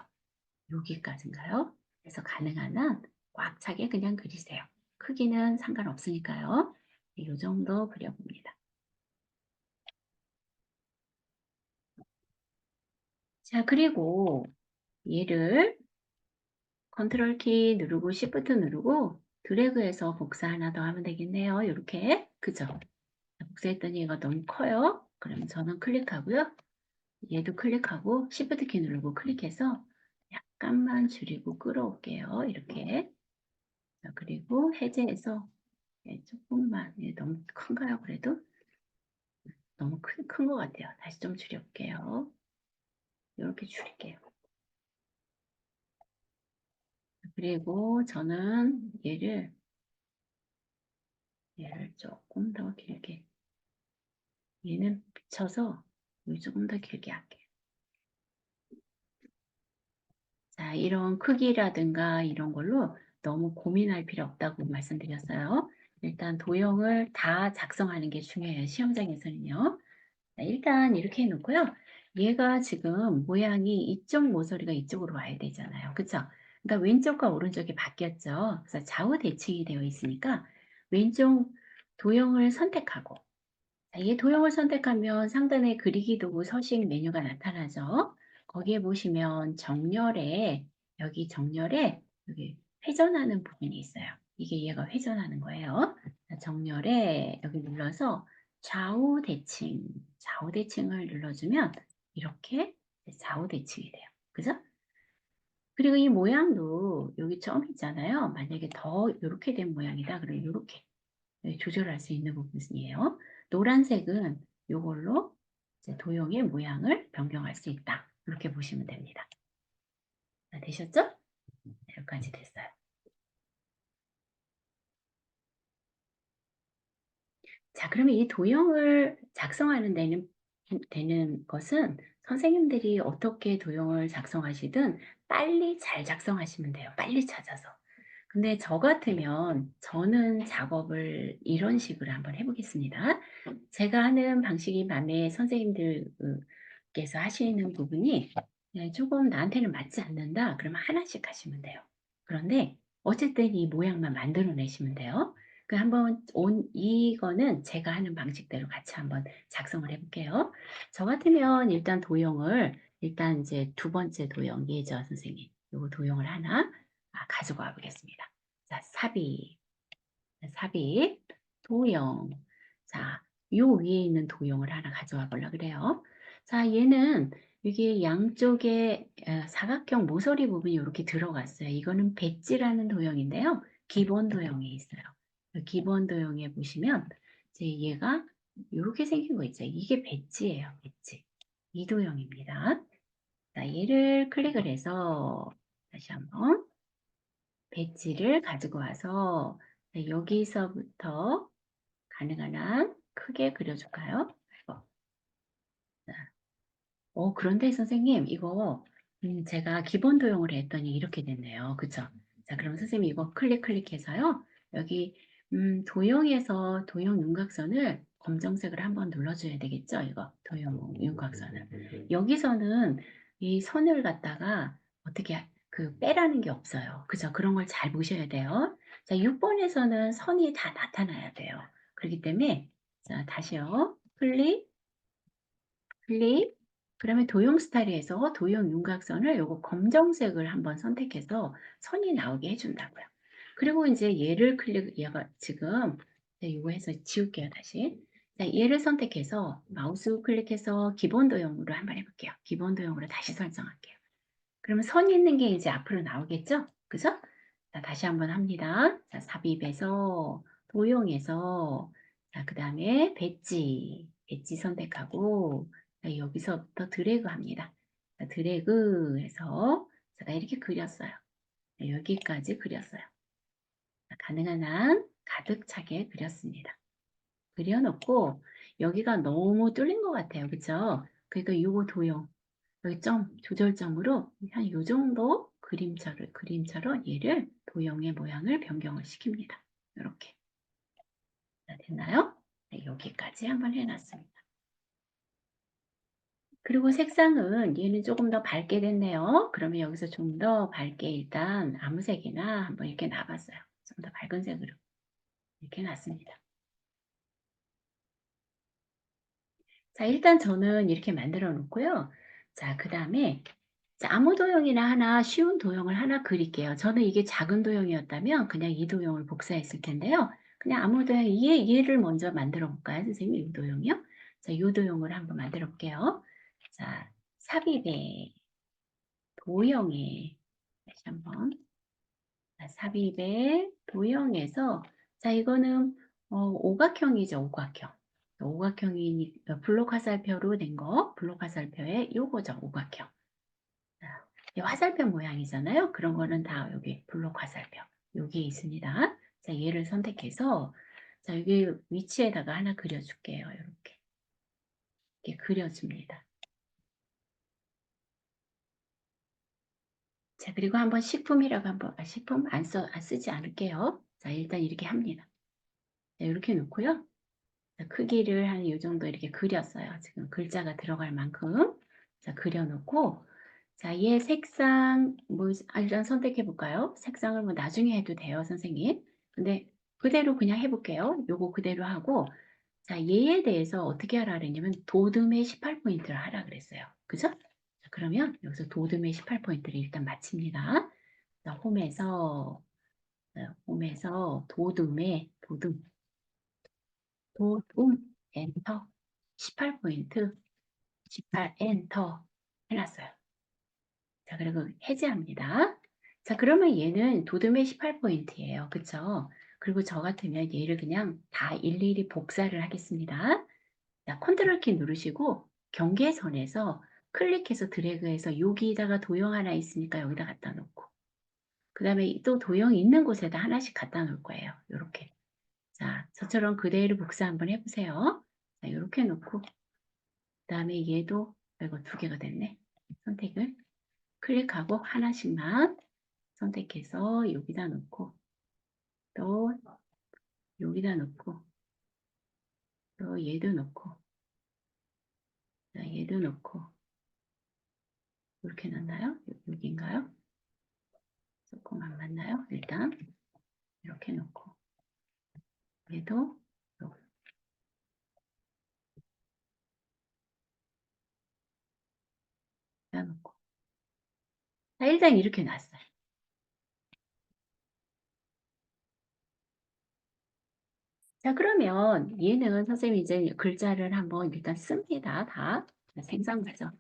여기까지인가요? 그래서 가능한 한 꽉 차게 그냥 그리세요. 크기는 상관없으니까요. 이 정도 그려봅니다. 자, 그리고 얘를 컨트롤 키 누르고 시프트 누르고 드래그해서 복사 하나 더 하면 되겠네요. 이렇게. 그죠? 복사했더니 얘가 너무 커요. 그러면 저는 클릭하고요. 얘도 클릭하고 시프트 키 누르고 클릭해서 약간만 줄이고 끌어올게요. 이렇게. 자, 그리고 해제해서 조금만 너무 큰가요? 그래도? 너무 큰 것 같아요. 다시 좀 줄여볼게요. 이렇게 줄일게요. 그리고 저는 얘를 조금 더 길게 얘는 비춰서 조금 더 길게 할게요. 자, 이런 크기라든가 이런 걸로 너무 고민할 필요 없다고 말씀드렸어요. 일단 도형을 다 작성하는 게 중요해요. 시험장에서는요. 자, 일단 이렇게 해놓고요. 얘가 지금 모양이 이쪽 모서리가 이쪽으로 와야 되잖아요. 그쵸? 그러니까 왼쪽과 오른쪽이 바뀌었죠. 그래서 좌우 대칭이 되어 있으니까 왼쪽 도형을 선택하고 자, 이 도형을 선택하면 상단에 그리기 도구 서식 메뉴가 나타나죠. 거기에 보시면 정렬에 여기 정렬에 여기 회전하는 부분이 있어요. 이게 얘가 회전하는 거예요. 자, 정렬에 여기 눌러서 좌우 대칭, 좌우 대칭을 눌러주면 이렇게 좌우 대칭이 돼요. 그죠? 그리고 이 모양도 여기 점 있잖아요. 만약에 더 이렇게 된 모양이다. 그러면 이렇게 조절할 수 있는 부분이에요. 노란색은 이걸로 도형의 모양을 변경할 수 있다. 이렇게 보시면 됩니다. 자, 되셨죠? 여기까지 됐어요. 자, 그러면 이 도형을 작성하는 되는 것은 선생님들이 어떻게 도형을 작성하시든 빨리 잘 작성하시면 돼요. 빨리 찾아서. 근데 저 같으면 저는 작업을 이런 식으로 한번 해보겠습니다. 제가 하는 방식이 마음에 선생님들께서 하시는 부분이 조금 나한테는 맞지 않는다. 그러면 하나씩 하시면 돼요. 그런데 어쨌든 이 모양만 만들어내시면 돼요. 그 한번 이거는 제가 하는 방식대로 같이 한번 작성을 해볼게요. 저 같으면 일단 도형을 일단 이제 두 번째 도형 예죠 선생님. 요거 도형을 하나 가지고 와 보겠습니다. 자, 삽입, 도형. 자, 요 위에 있는 도형을 하나 가져와 보려고 그래요. 자, 얘는 이게 양쪽에 사각형 모서리 부분이 이렇게 들어갔어요. 이거는 배지라는 도형인데요. 기본 도형에 있어요. 기본 도형에 보시면 이제 얘가 이렇게 생긴 거 있죠. 이게 배지예요. 배지. 이 도형입니다. 자, 얘를 클릭을 해서 다시 한번 배지를 가지고 와서 여기서부터 가능한 한 크게 그려줄까요? 이거. 그런데 선생님, 이거 제가 기본 도형으로 했더니 이렇게 됐네요. 그쵸? 자, 그럼 선생님 이거 클릭해서요. 여기 도형에서 도형 윤곽선을 검정색으로 한번 눌러줘야 되겠죠? 이거 도형 윤곽선을. 여기서는 이 선을 갖다가 어떻게 그 빼라는 게 없어요. 그죠? 그런 걸 잘 보셔야 돼요. 자, 6번에서는 선이 다 나타나야 돼요. 그렇기 때문에 자, 다시요. 클릭, 클릭. 그러면 도형 스타일에서 도형 윤곽선을 요거 검정색을 한번 선택해서 선이 나오게 해 준다고요. 그리고 인제 얘를 얘가 지금 네 요거 해서 지울게요, 다시. 자, 얘를 선택해서 마우스 클릭해서 기본 도형으로 한번 해 볼게요. 기본 도형으로 다시 설정할게요. 그러면 선이 있는 게 이제 앞으로 나오겠죠? 그죠? 자, 다시 한번 합니다. 자, 삽입에서 도형에서 자, 그다음에 배지 선택하고 자, 여기서부터 드래그 합니다. 자, 드래그 해서 제가 이렇게 그렸어요. 자, 여기까지 그렸어요. 자, 가능한 한 가득 차게 그렸습니다. 그려놓고 여기가 너무 뚫린 것 같아요. 그쵸? 그러니까 요거 도형 여기 점, 조절점으로 한 요 정도 그림처럼 얘를 도형의 모양을 변경을 시킵니다. 이렇게. 자, 됐나요? 네, 여기까지 한번 해놨습니다. 그리고 색상은 얘는 조금 더 밝게 됐네요. 그러면 여기서 좀 더 밝게 일단 아무 색이나 한번 이렇게 놔봤어요. 좀 더 밝은 색으로 이렇게 놨습니다. 자, 일단 저는 이렇게 만들어 놓고요. 자, 그다음에 자, 아무 도형이나 하나 쉬운 도형을 하나 그릴게요. 저는 이게 작은 도형이었다면 그냥 이 도형을 복사했을 텐데요. 그냥 아무 도형 얘를 먼저 만들어 볼까요, 선생님? 이 도형이요? 자, 이 도형을 한번 만들어 볼게요. 자, 삽입에 도형에 다시 한번 자, 삽입에 도형에서 자, 이거는 오각형이죠, 오각형. 오각형이니 블록 화살표로 된 거, 블록 화살표에 요거죠, 오각형. 자, 이 화살표 모양이잖아요. 그런 거는 다 여기 블록 화살표 여기에 있습니다. 자, 얘를 선택해서 자, 여기 위치에다가 하나 그려줄게요. 이렇게 그려줍니다. 자, 그리고 한번 식품이라고 한번 식품 안 쓰지 않을게요. 자, 일단 이렇게 합니다. 자, 이렇게 놓고요. 자, 크기를 한 이 정도 이렇게 그렸어요. 지금 글자가 들어갈 만큼. 자, 그려놓고, 자, 얘 색상, 뭐, 일단 선택해 볼까요? 색상을 뭐 나중에 해도 돼요, 선생님. 근데 그대로 그냥 해볼게요. 요거 그대로 하고, 자, 얘에 대해서 어떻게 하라 그랬냐면, 도둠의 18포인트를 하라 그랬어요. 그죠? 자, 그러면 여기서 도둠의 18포인트를 일단 마칩니다. 자, 홈에서 도둠, 엔터, 18포인트, 18, 엔터 해놨어요. 자, 그리고 해제합니다. 자, 그러면 얘는 도둠의 18포인트예요. 그쵸? 그리고 저 같으면 얘를 그냥 다 일일이 복사를 하겠습니다. 자, 컨트롤 키 누르시고 경계선에서 클릭해서 드래그해서 여기다가 도형 하나 있으니까 여기다 갖다 놓고 그 다음에 또 도형이 있는 곳에다 하나씩 갖다 놓을 거예요. 이렇게. 자, 저처럼 그대로 복사 한번 해보세요. 자, 이렇게 놓고 그다음에 얘도 이거 두 개가 됐네. 선택을 클릭하고 하나씩만 선택해서 여기다 놓고 또 여기다 놓고 또 얘도 놓고 자, 얘도 놓고 이렇게 놨나요? 여기인가요? 조금 안 맞나요? 일단 이렇게 놓고 얘도 여기다 놓고 자, 일단 이렇게 놨어요. 자, 그러면 얘는 선생님이 이제 글자를 한번 일단 씁니다. 다 생성 과정.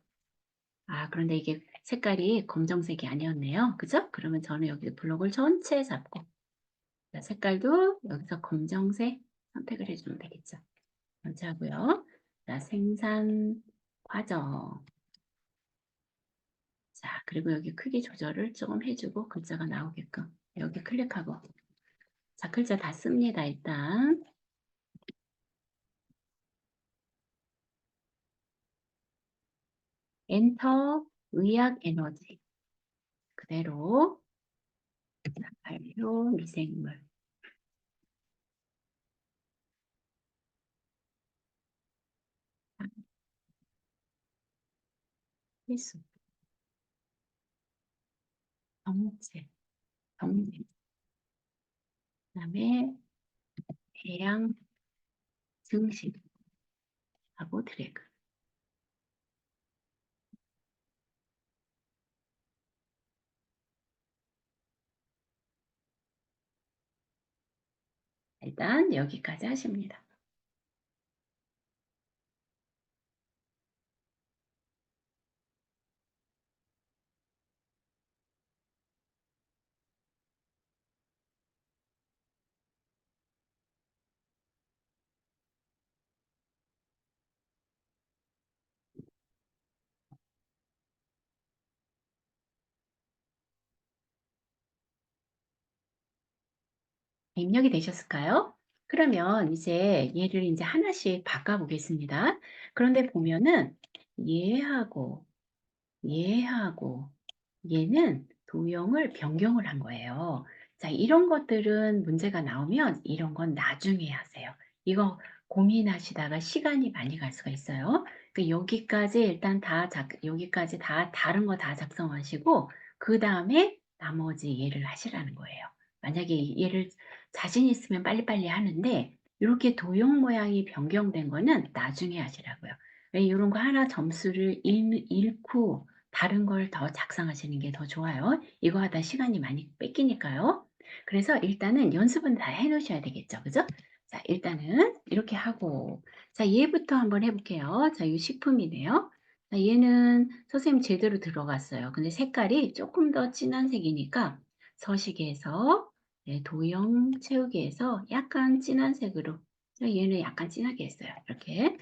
아, 그런데 이게 색깔이 검정색이 아니었네요. 그죠? 그러면 저는 여기 블록을 전체 잡고 자, 색깔도 여기서 검정색 선택을 해주면 되겠죠. 전체 하고요. 자, 생산 과정. 자, 그리고 여기 크기 조절을 조금 해주고 글자가 나오게끔 여기 클릭하고 자, 글자 다 씁니다. 일단 엔터 의학 에너지 그대로 자, 발효 미생물 필수 정체 정제 그다음에 배양 증식하고 드래그. 일단 여기까지 하십니다. 입력이 되셨을까요? 그러면 이제 얘를 이제 하나씩 바꿔보겠습니다. 그런데 보면은 얘하고 얘하고 얘는 도형을 변경을 한 거예요. 자, 이런 것들은 문제가 나오면 이런 건 나중에 하세요. 이거 고민하시다가 시간이 많이 갈 수가 있어요. 여기까지 일단 여기까지 다 다른 거 다 작성하시고 그 다음에 나머지 얘를 하시라는 거예요. 만약에 얘를 자신 있으면 빨리빨리 하는데 이렇게 도형 모양이 변경된 거는 나중에 하시라고요. 왜 이런 거 하나 점수를 잃고 다른 걸 더 작성하시는 게 더 좋아요. 이거 하다 시간이 많이 뺏기니까요. 그래서 일단은 연습은 다 해 놓으셔야 되겠죠. 그죠? 자, 일단은 이렇게 하고 자, 얘부터 한번 해 볼게요. 자, 이 식품이네요. 자, 얘는 선생님 제대로 들어갔어요. 근데 색깔이 조금 더 진한 색이니까 서식에서 네, 도형 채우기에서 약간 진한 색으로 자, 얘는 약간 진하게 했어요. 이렇게.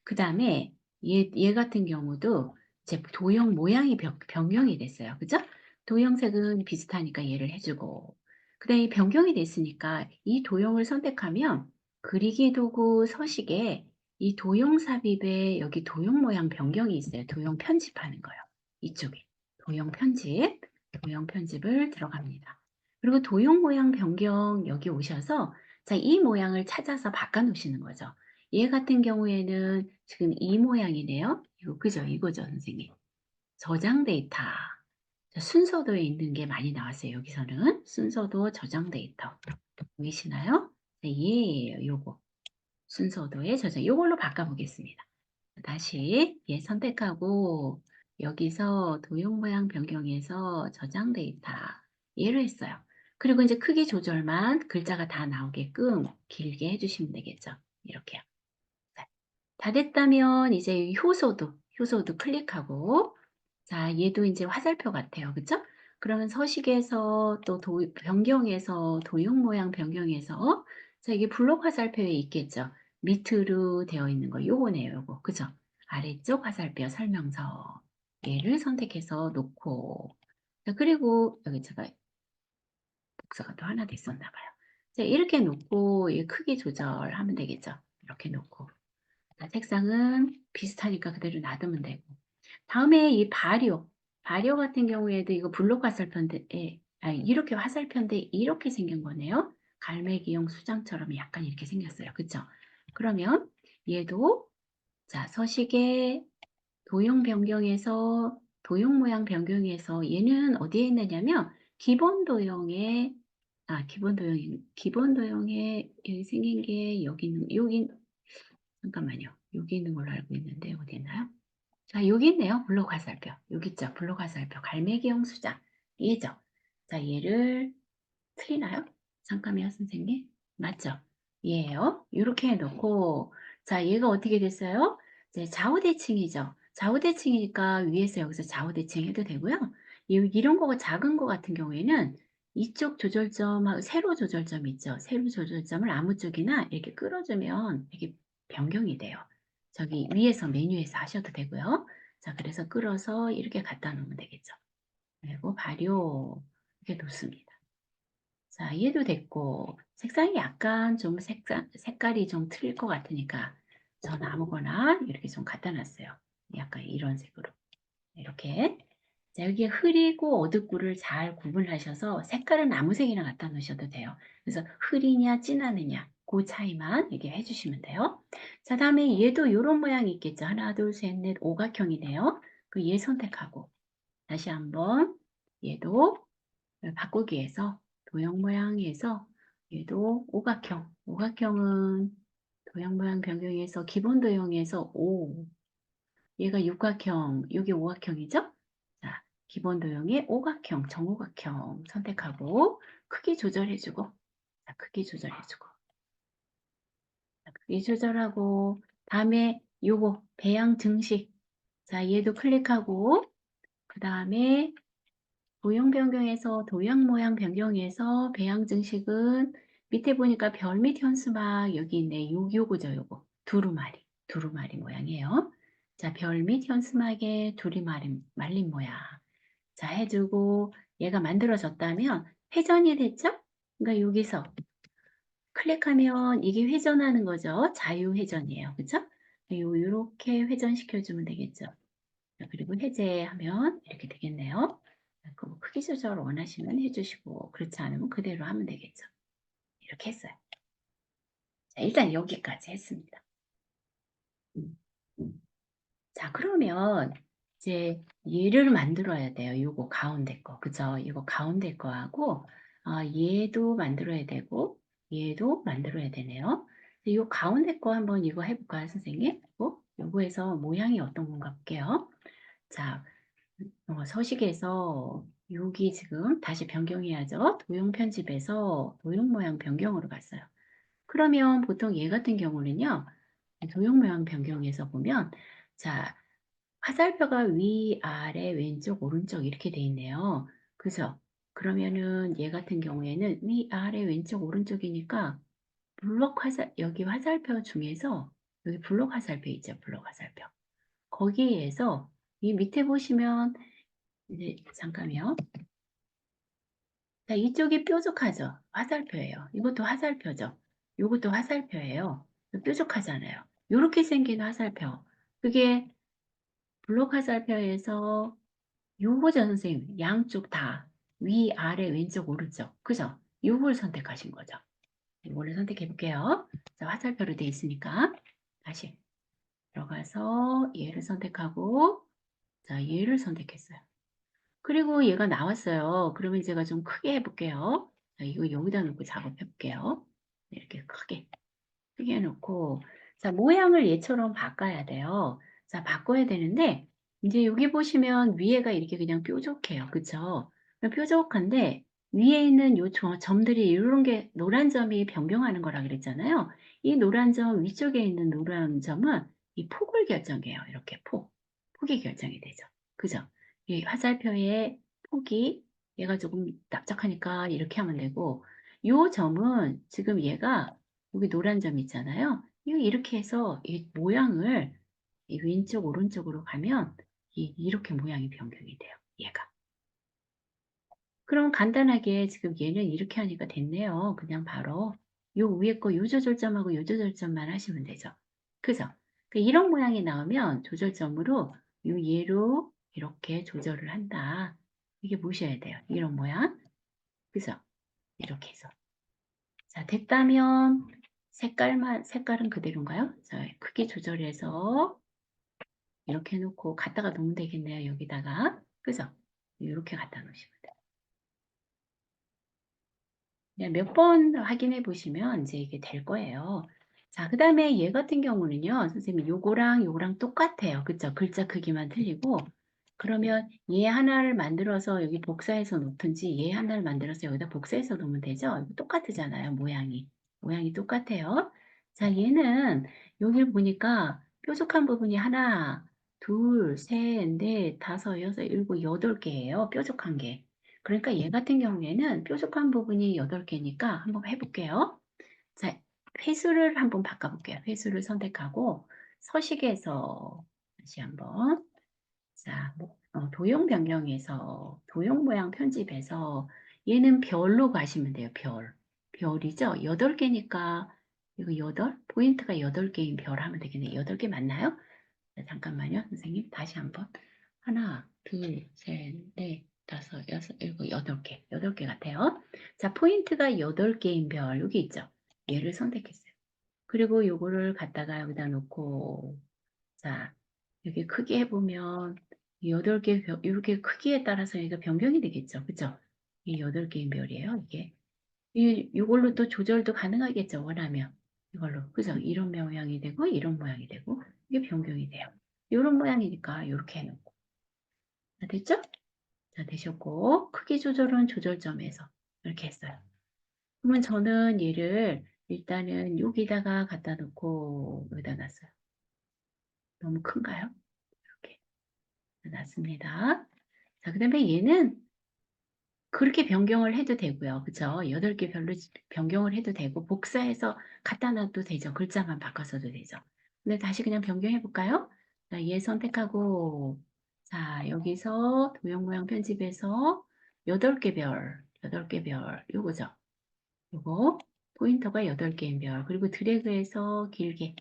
그다음에 얘 같은 경우도 이제 도형 모양이 변경이 됐어요. 그죠? 도형색은 비슷하니까 얘를 해주고 그다음에 변경이 됐으니까 이 도형을 선택하면 그리기 도구 서식에 이 도형 삽입에 여기 도형 모양 변경이 있어요. 도형 편집하는 거요. 이쪽에 도형 편집을 들어갑니다. 그리고 도형 모양 변경 여기 오셔서 자, 이 모양을 찾아서 바꿔 놓으시는 거죠. 얘 같은 경우에는 지금 이 모양이네요. 이거 그죠? 이거죠, 선생님. 저장 데이터. 자, 순서도에 있는 게 많이 나왔어요. 여기서는 순서도 저장 데이터 보이시나요? 네, 얘예요. 요거 순서도에 저장. 요걸로 바꿔보겠습니다. 다시 얘 선택하고 여기서 도형 모양 변경해서 저장 데이터 얘로 했어요. 그리고 이제 크기 조절만 글자가 다 나오게끔 길게 해주시면 되겠죠. 이렇게요. 네. 다 됐다면 이제 효소도 클릭하고 자, 얘도 이제 화살표 같아요. 그죠? 그러면 서식에서 또 변경해서 도형 모양 변경해서 자, 이게 블록 화살표에 있겠죠. 밑으로 되어 있는 거 요거네요. 요거. 그죠? 아래쪽 화살표 설명서 얘를 선택해서 놓고 자, 그리고 여기 제가 복사가 또 하나 됐었나 봐요. 자, 이렇게 놓고 이 크기 조절하면 되겠죠. 이렇게 놓고 자, 색상은 비슷하니까 그대로 놔두면 되고 다음에 이 발효 같은 경우에도 이거 블록 화살표인데 이렇게 화살표인데 이렇게 생긴 거네요. 갈매기용 수장처럼 약간 이렇게 생겼어요. 그쵸? 그러면 얘도 자 서식에 도형 변경해서 도형 모양 변경해서 얘는 어디에 있느냐면 기본 도형에 여기 생긴 게 여기 잠깐만요. 여기 있는 걸로 알고 있는데 어디 있나요? 자, 여기 있네요. 블록 화살표. 여기 있죠. 블록 화살표. 갈매기용 수장. 얘죠. 자, 얘를 틀리나요? 잠깐만요, 선생님. 맞죠? 얘예요. 이렇게 해놓고 자, 얘가 어떻게 됐어요? 이제 좌우대칭이죠. 좌우대칭이니까 위에서 여기서 좌우대칭 해도 되고요. 이런 거가 작은 거 같은 경우에는 이쪽 조절점하고 세로 조절점 있죠. 세로 조절점을 아무 쪽이나 이렇게 끌어주면 이게 변경이 돼요. 저기 위에서 메뉴에서 하셔도 되고요. 자, 그래서 끌어서 이렇게 갖다 놓으면 되겠죠. 그리고 발효 이렇게 놓습니다. 자, 얘도 됐고 색상이 약간 좀 색깔이 좀 틀릴 것 같으니까 전 아무거나 이렇게 좀 갖다 놨어요. 약간 이런 색으로 이렇게 자, 여기 흐리고 어둡고를 잘 구분하셔서 색깔은 아무 색이나 갖다 놓으셔도 돼요. 그래서 흐리냐 진하느냐 그 차이만 이렇게 해주시면 돼요. 자, 다음에 얘도 이런 모양이 있겠죠. 하나, 둘, 셋, 넷, 오각형이네요. 그 얘 선택하고 다시 한번 얘도 바꾸기 위해서 도형 모양에서 얘도 오각형은 도형 모양 변경해서 기본 도형에서 5. 얘가 육각형, 여기 오각형이죠? 자, 기본 도형의 오각형, 정오각형 선택하고 크기 조절해주고, 자, 크기 조절해주고, 자, 크기 조절하고, 다음에 요거 배양 증식. 자, 얘도 클릭하고, 그 다음에 도형 변경에서 도형 모양 변경해서 배양 증식은 밑에 보니까 별 밑 현수막 여기 있네. 요거죠, 요거. 두루마리 모양이에요. 자, 별 밑 현수막에 말린 모양. 자, 해주고 얘가 만들어졌다면 회전이 됐죠? 그러니까 여기서 클릭하면 이게 회전하는 거죠. 자유회전이에요. 그죠? 요렇게 회전시켜주면 되겠죠. 자, 그리고 해제하면 이렇게 되겠네요. 자, 그 크기 조절 원하시면 해주시고 그렇지 않으면 그대로 하면 되겠죠. 이렇게 했어요. 자, 일단 여기까지 했습니다. 자, 그러면 이제 얘를 만들어야 돼요. 요거 가운데 거. 그죠? 이거 가운데 거하고 얘도 만들어야 되고 얘도 만들어야 되네요. 이 가운데 거 한번 이거 해볼까요, 선생님? 요거에서 모양이 어떤 건가 볼게요. 자, 서식에서 여기 지금 다시 변경해야죠. 도형 편집에서 도형 모양 변경으로 갔어요. 그러면 보통 얘 같은 경우는요. 도형 모양 변경에서 보면 자, 화살표가 위, 아래, 왼쪽, 오른쪽 이렇게 돼 있네요. 그죠? 그러면은 얘 같은 경우에는 위, 아래, 왼쪽, 오른쪽이니까 여기 화살표 중에서 여기 블록 화살표 있죠? 블록 화살표. 거기에서 이 밑에 보시면 이제 잠깐만요. 자, 이쪽이 뾰족하죠? 화살표예요. 이것도 화살표죠? 이것도 화살표예요. 뾰족하잖아요. 이렇게 생긴 화살표. 그게 블록 화살표에서 요거죠, 선생님. 양쪽 다. 위, 아래, 왼쪽, 오른쪽. 그죠? 요걸 선택하신 거죠. 이거를 선택해 볼게요. 자, 화살표로 돼 있으니까. 다시 들어가서 얘를 선택하고, 자, 얘를 선택했어요. 그리고 얘가 나왔어요. 그러면 제가 좀 크게 해볼게요. 자, 이거 여기다 놓고 작업해 볼게요. 이렇게 크게 해놓고, 자, 모양을 얘처럼 바꿔야 돼요. 자, 바꿔야 되는데, 이제 여기 보시면 위에가 이렇게 그냥 뾰족해요. 그쵸? 뾰족한데, 위에 있는 요 점들이 이런 게 노란 점이 변경하는 거라 그랬잖아요. 이 노란 점, 위쪽에 있는 노란 점은 이 폭을 결정해요. 이렇게 폭이 결정이 되죠. 그죠? 이 화살표의 폭이 얘가 조금 납작하니까 이렇게 하면 되고, 요 점은 지금 얘가 여기 노란 점 있잖아요. 이렇게 해서 이 모양을 이 왼쪽 오른쪽으로 가면 이렇게 모양이 변경이 돼요. 얘가. 그럼 간단하게 지금 얘는 이렇게 하니까 됐네요. 그냥 바로 요 위에 거 요 조절점하고 요 조절점만 하시면 되죠. 그죠? 이런 모양이 나오면 조절점으로 요 얘로 이렇게 조절을 한다. 이게 보셔야 돼요. 이런 모양. 그죠? 이렇게 해서. 자, 됐다면 색깔은 그대로인가요? 자, 크기 조절해서 이렇게 해놓고 갖다가 놓으면 되겠네요. 여기다가. 그죠? 이렇게 갖다 놓으시면 돼요. 몇 번 확인해 보시면 이제 이게 될 거예요. 자, 그 다음에 얘 같은 경우는요. 선생님 요거랑 똑같아요. 그쵸? 글자 크기만 틀리고 그러면 얘 하나를 만들어서 여기 복사해서 놓든지 얘 하나를 만들어서 여기다 복사해서 놓으면 되죠? 이거 똑같으잖아요. 모양이 똑같아요. 자, 얘는 여기 보니까 뾰족한 부분이 하나, 둘, 셋, 넷, 다섯, 여섯, 일곱, 여덟 개예요. 뾰족한 게. 그러니까 얘 같은 경우에는 뾰족한 부분이 8개니까 한번 해볼게요. 자, 회수를 한번 바꿔볼게요. 회수를 선택하고 서식에서 다시 한번 자, 도형 변경에서 도형 모양 편집에서 얘는 별로 가시면 돼요. 별이죠. 8개니까 이거 8? 포인트가 8개인 별 하면 되겠네요. 8개 맞나요? 자, 잠깐만요. 선생님 다시 한번 하나, 둘, 셋, 넷, 다섯, 여섯, 일곱, 8개. 8개 같아요. 자, 포인트가 8개인 별 여기 있죠. 얘를 선택했어요. 그리고 요거를 갖다가 여기다 놓고 자, 여기 크게 해보면 이 8개 별, 이렇게 크기에 따라서 얘가 변경이 되겠죠. 그죠? 이 8개인 별이에요, 이게. 이걸로 또 조절도 가능하겠죠, 원하면. 이걸로. 그죠? 이런 모양이 되고 이런 모양이 되고 이게 변경이 돼요. 요런 모양이니까 요렇게 해 놓고. 자, 됐죠? 자, 되셨고 크기 조절은 조절점에서 이렇게 했어요. 그러면 저는 얘를 일단은 여기다가 갖다 놓고 여기다 놨어요. 너무 큰가요? 이렇게 놨습니다. 자, 그다음에 얘는 그렇게 변경을 해도 되고요. 그죠? 8개 별로 변경을 해도 되고 복사해서 갖다 놔도 되죠. 글자만 바꿔서도 되죠. 근데 다시 그냥 변경해 볼까요? 자, 얘 선택하고 자, 여기서 도형 모양 편집해서 8개 별, 8개 별 요거죠. 요거 포인터가 8개인 별 그리고 드래그해서 길게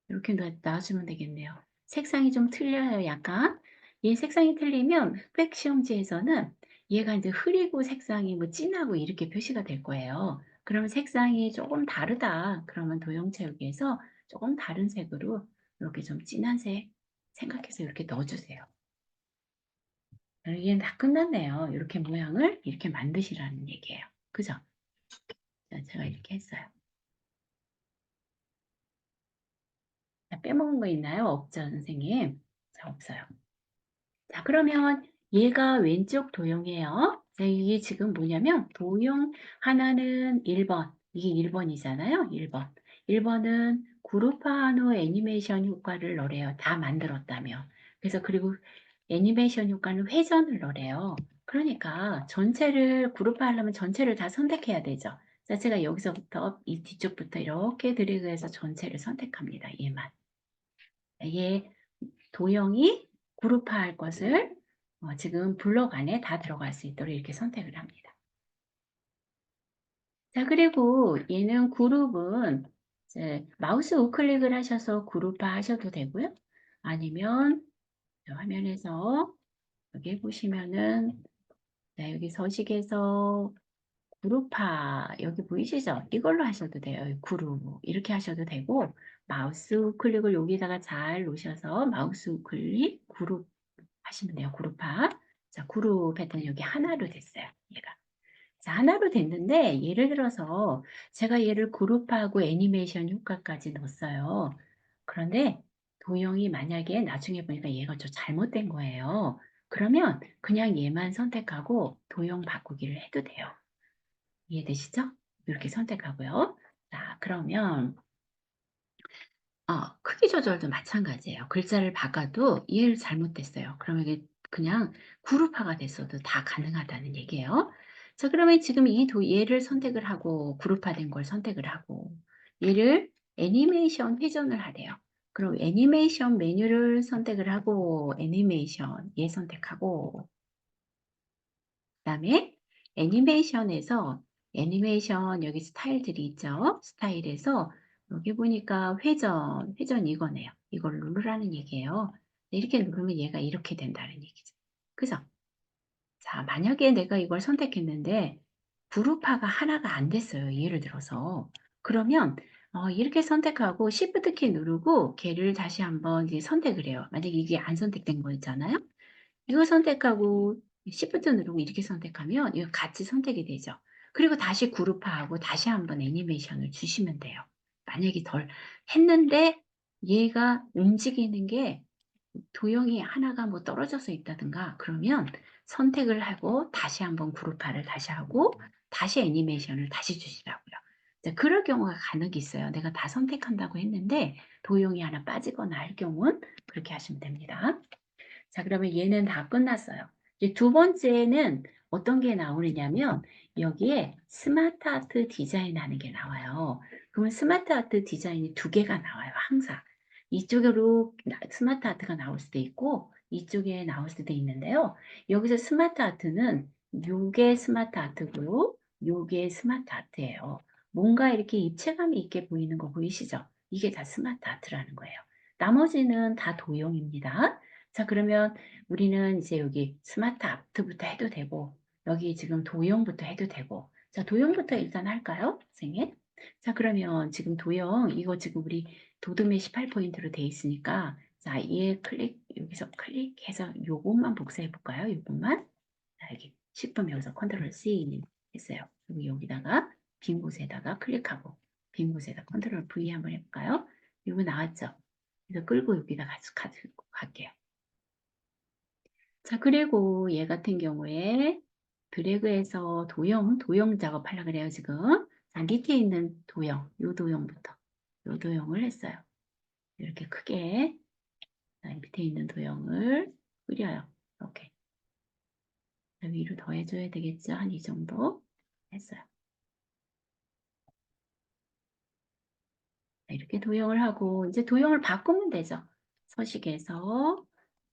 이렇게 놔주면 되겠네요. 색상이 좀 틀려요, 약간. 이 색상이 틀리면 흑백 시험지에서는 얘가 이제 흐리고 색상이 뭐 진하고 이렇게 표시가 될 거예요. 그러면 색상이 조금 다르다. 그러면 도형체육에서 조금 다른 색으로 이렇게 좀 진한 색 생각해서 이렇게 넣어주세요. 이게 다 끝났네요. 이렇게 모양을 이렇게 만드시라는 얘기예요. 그죠? 자, 제가 이렇게 했어요. 자, 빼먹은 거 있나요? 없죠, 선생님? 자, 없어요. 자, 그러면 얘가 왼쪽 도형이에요. 자, 이게 지금 뭐냐면 도형 하나는 1번. 이게 1번이잖아요. 1번. 1번은 그룹화한 후 애니메이션 효과를 넣으래요. 다 만들었다며. 그래서 그리고 애니메이션 효과는 회전을 넣으래요. 그러니까 전체를 그룹화하려면 전체를 다 선택해야 되죠. 자, 제가 여기서부터 이 뒤쪽부터 이렇게 드래그해서 전체를 선택합니다. 얘만. 얘 도형이 그룹화할 것을 지금 블록 안에 다 들어갈 수 있도록 이렇게 선택을 합니다. 자, 그리고 얘는 그룹은 이제 마우스 우클릭을 하셔서 그룹화 하셔도 되고요. 아니면 화면에서 여기 보시면은 자, 여기 서식에서 그룹화 여기 보이시죠? 이걸로 하셔도 돼요. 그룹 이렇게 하셔도 되고 마우스 우클릭을 여기다가 잘 놓으셔서 마우스 우클릭 그룹 하시면 돼요. 그룹화. 자, 그룹 했더니 여기 하나로 됐어요. 얘가. 자, 하나로 됐는데 예를 들어서 제가 얘를 그룹하고 애니메이션 효과까지 넣었어요. 그런데 도형이 만약에 나중에 보니까 얘가 좀 잘못된 거예요. 그러면 그냥 얘만 선택하고 도형 바꾸기를 해도 돼요. 이해되시죠? 이렇게 선택하고요. 자, 그러면 크기 조절도 마찬가지예요. 글자를 바꿔도 얘를 잘못됐어요. 그러면 이게 그냥 그룹화가 됐어도 다 가능하다는 얘기예요. 자, 그러면 지금 얘를 선택을 하고 그룹화된 걸 선택을 하고 얘를 애니메이션 회전을 하래요. 그럼 애니메이션 메뉴를 선택을 하고 애니메이션 얘 선택하고 그다음에 애니메이션에서 애니메이션 여기 스타일들이 있죠. 스타일에서 여기 보니까 회전 이거네요. 이걸 누르라는 얘기예요. 이렇게 누르면 얘가 이렇게 된다는 얘기죠. 그죠? 자, 만약에 내가 이걸 선택했는데 그룹화가 하나가 안 됐어요. 예를 들어서. 그러면 이렇게 선택하고 Shift 키 누르고 걔를 다시 한번 이제 선택을 해요. 만약에 이게 안 선택된 거 있잖아요. 이거 선택하고 Shift 누르고 이렇게 선택하면 이거 같이 선택이 되죠. 그리고 다시 그룹화하고 다시 한번 애니메이션을 주시면 돼요. 만약에 덜 했는데 얘가 움직이는 게 도형이 하나가 뭐 떨어져서 있다든가 그러면 선택을 하고 다시 한번 그룹화를 다시 하고 다시 애니메이션을 다시 주시라고요. 이제 그럴 경우가 간혹 있어요. 내가 다 선택한다고 했는데 도형이 하나 빠지거나 할 경우는 그렇게 하시면 됩니다. 자, 그러면 얘는 다 끝났어요. 이제 두 번째는 어떤 게 나오느냐면 여기에 스마트 아트 디자인 하는 게 나와요. 그러면 스마트 아트 디자인이 두 개가 나와요. 항상. 이쪽으로 스마트 아트가 나올 수도 있고 이쪽에 나올 수도 있는데요. 여기서 스마트 아트는 요게 스마트 아트고요. 요게 스마트 아트예요. 뭔가 이렇게 입체감이 있게 보이는 거 보이시죠? 이게 다 스마트 아트라는 거예요. 나머지는 다 도형입니다. 자, 그러면 우리는 이제 여기 스마트 아트부터 해도 되고, 여기 지금 도형부터 해도 되고, 자, 도형부터 일단 할까요? 선생님? 자, 그러면 지금 도형, 이거 지금 우리 도둠에 18포인트로 돼 있으니까, 자, 얘 여기서 클릭해서 요것만 복사해 볼까요? 요것만. 자, 여기 10분 여기서 컨트롤 C 했어요. 그리고 여기다가 빈 곳에다가 클릭하고, 빈 곳에다 컨트롤 V 한번 해볼까요? 이거 나왔죠? 그래서 끌고 여기다 가지고 갈게요. 자, 그리고 얘 같은 경우에 드래그해서 도형 작업하려고 그래요, 지금. 자, 밑에 있는 도형, 요 도형부터. 요 도형을 했어요. 이렇게 크게. 자, 밑에 있는 도형을 그려요. 이렇게. 위로 더 해줘야 되겠죠? 한 이 정도 했어요. 이렇게 도형을 하고, 이제 도형을 바꾸면 되죠. 서식에서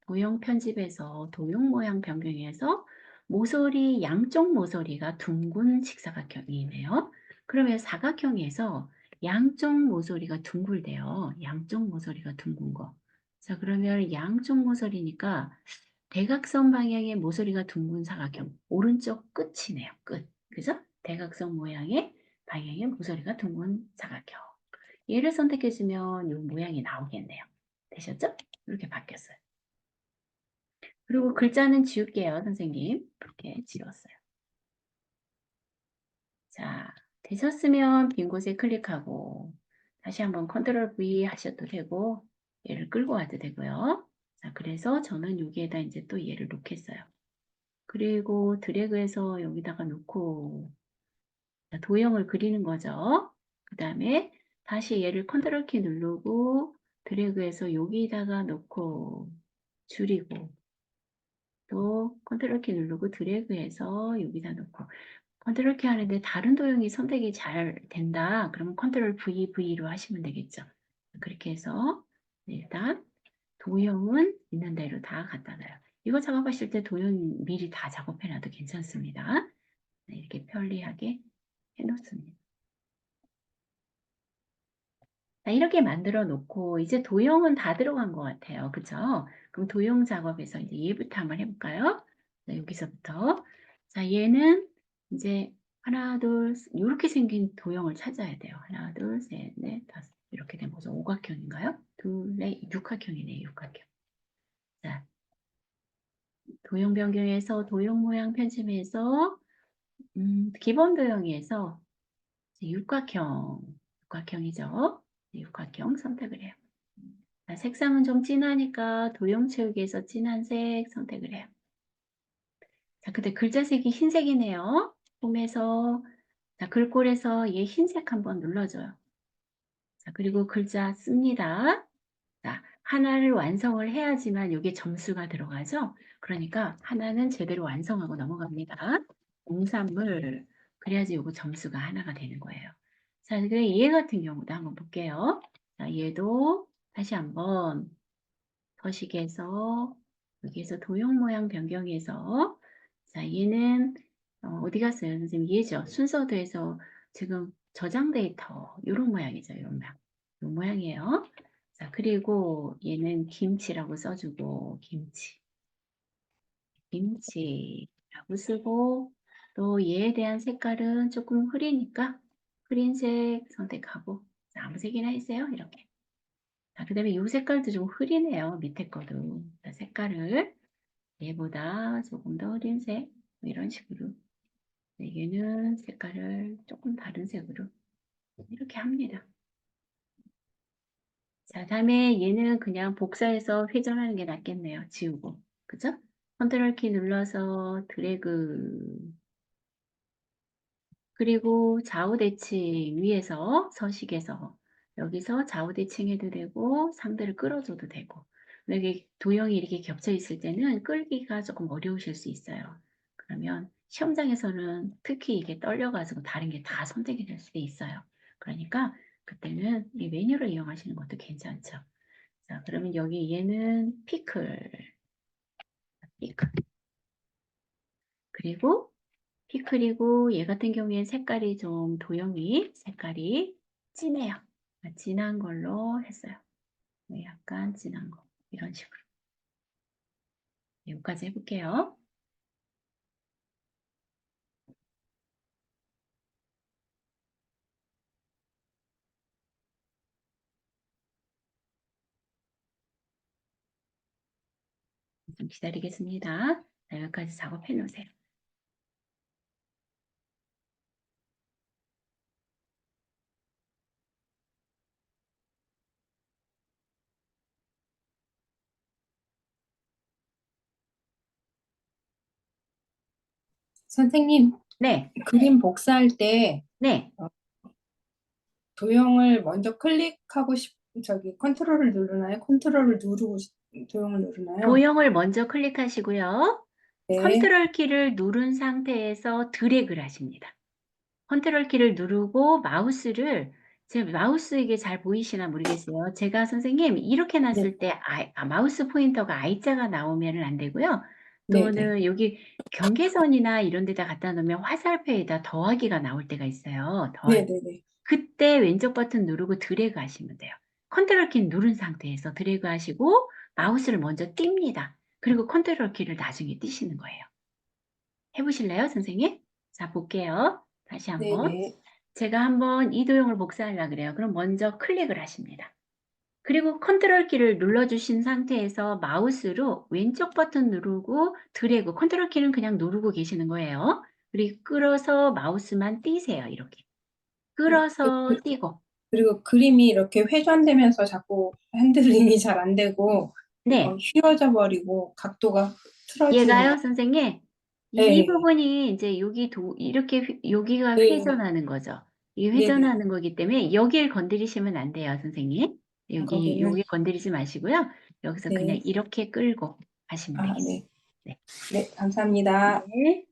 도형 편집에서 도형 모양 변경해서 모서리 양쪽 모서리가 둥근 직사각형이네요. 그러면 사각형에서 양쪽 모서리가 둥글대요. 양쪽 모서리가 둥근 거. 자, 그러면 양쪽 모서리니까 대각선 방향의 모서리가 둥근 사각형. 오른쪽 끝이네요. 끝. 그죠? 대각선 모양의 방향의 모서리가 둥근 사각형. 얘를 선택해주면 이 모양이 나오겠네요. 되셨죠? 이렇게 바뀌었어요. 그리고 글자는 지울게요, 선생님. 이렇게 지웠어요. 자, 되셨으면 빈 곳에 클릭하고 다시 한번 컨트롤 V 하셔도 되고 얘를 끌고 와도 되고요. 자, 그래서 저는 여기에다 이제 또 얘를 놓겠어요. 그리고 드래그해서 여기다가 놓고 도형을 그리는 거죠. 그 다음에 다시 얘를 컨트롤 키 누르고 드래그해서 여기다가 놓고 줄이고 또 컨트롤 키 누르고 드래그해서 여기다 놓고 컨트롤 키 하는데 다른 도형이 선택이 잘 된다. 그러면 컨트롤 V로 하시면 되겠죠. 그렇게 해서 일단 도형은 있는 대로 다 갖다 놔요. 이거 작업하실 때 도형 미리 다 작업해놔도 괜찮습니다. 이렇게 편리하게 해놓습니다. 자, 이렇게 만들어 놓고 이제 도형은 다 들어간 것 같아요. 그죠? 그럼 도형 작업에서 이제 얘부터 한번 해볼까요? 자, 여기서부터. 자, 얘는 이제 하나, 둘, 이렇게 생긴 도형을 찾아야 돼요. 하나, 둘, 셋, 넷, 다섯. 이렇게 된 거죠. 오각형인가요? 둘, 넷, 육각형이네, 육각형. 자, 도형 변경해서 도형 모양 편집해서 기본 도형에서 육각형이죠. 육각형 선택을 해요. 자, 색상은 좀 진하니까 도형 채우기에서 진한 색 선택을 해요. 자, 근데 글자색이 흰색이네요. 홈에서 자, 글꼴에서 얘 흰색 한번 눌러줘요. 자, 그리고 글자 씁니다. 자, 하나를 완성을 해야지만 여기에 점수가 들어가죠. 그러니까 하나는 제대로 완성하고 넘어갑니다. 공산물 그래야지 요거 점수가 하나가 되는 거예요. 자, 그래 얘 같은 경우도 한번 볼게요. 자, 얘도 다시 한번 서식에서 여기에서 도형 모양 변경해서 자, 얘는 어디 갔어요? 선생님 얘죠. 순서도에서 지금 저장 데이터 이런 모양이죠. 이런 모양. 이 모양이에요. 자, 그리고 얘는 김치라고 써주고 김치라고 쓰고 또 얘에 대한 색깔은 조금 흐리니까 흐린색 선택하고 자, 아무 색이나 해주세요. 이렇게. 자, 그 다음에 이 색깔도 좀 흐리네요. 밑에 거도. 자, 색깔을 얘보다 조금 더 흐린 색, 뭐 이런 식으로. 네, 얘는 색깔을 조금 다른 색으로 이렇게 합니다. 자, 다음에 얘는 그냥 복사해서 회전하는 게 낫겠네요. 지우고. 그죠? 컨트롤 키 눌러서 드래그. 그리고 좌우 대칭 위에서 서식에서 여기서 좌우 대칭해도 되고 상대를 끌어줘도 되고 여기 도형이 이렇게 겹쳐 있을 때는 끌기가 조금 어려우실 수 있어요. 그러면 시험장에서는 특히 이게 떨려가지고 다른 게 다 선택이 될 수도 있어요. 그러니까 그때는 이 메뉴를 이용하시는 것도 괜찮죠. 자, 그러면 여기 얘는 피클. 그리고 피클이고 얘 같은 경우에는 색깔이 좀 도형이 색깔이 진해요. 진한 걸로 했어요. 네, 약간 진한 거 이런 식으로 여기까지 해볼게요. 좀 기다리겠습니다. 자, 여기까지 작업해 놓으세요. 선생님, 네. 그림 복사할 때 네. 도형을 먼저 클릭하고 컨트롤을 누르나요? 컨트롤을 누르고 도형을 누르나요? 도형을 먼저 클릭하시고요. 네. 컨트롤 키를 누른 상태에서 드래그를 하십니다. 컨트롤 키를 누르고 마우스를 제 마우스 이게 잘 보이시나 모르겠어요. 제가 선생님 이렇게 네. 놨을 때 마우스 포인터가 I자가 나오면은 안 되고요. 네네. 또는 여기 경계선이나 이런 데다 갖다 놓으면 화살표에다 더하기가 나올 때가 있어요. 네네네. 그때 왼쪽 버튼 누르고 드래그 하시면 돼요. 컨트롤 키 누른 상태에서 드래그 하시고 마우스를 먼저 띱니다. 그리고 컨트롤 키를 나중에 띄시는 거예요. 해 보실래요, 선생님? 자, 볼게요. 다시 한번. 네네. 제가 한번 이 도형을 복사하려 그래요. 그럼 먼저 클릭을 하십니다. 그리고 컨트롤 키를 눌러 주신 상태에서 마우스로 왼쪽 버튼 누르고 드래그, 컨트롤 키는 그냥 누르고 계시는 거예요. 그리고 끌어서 마우스만 띄세요, 이렇게. 네. 끌어서 띄고. 그리고 그림이 이렇게 회전되면서 자꾸 핸들링이 잘 안 되고 네. 휘어져 버리고 각도가 틀어지는 얘가요, 거. 선생님? 이 네. 부분이 인제 여기 이렇게 여기가 네. 회전하는 거죠. 이게 네네. 회전하는 거기 때문에 여길 건드리시면 안 돼요, 선생님. 거기를. 여기 건드리지 마시고요. 여기서 그냥 네. 이렇게 끌고 가시면 아 되겠습니다. 네. 네. 네. 감사합니다. 네.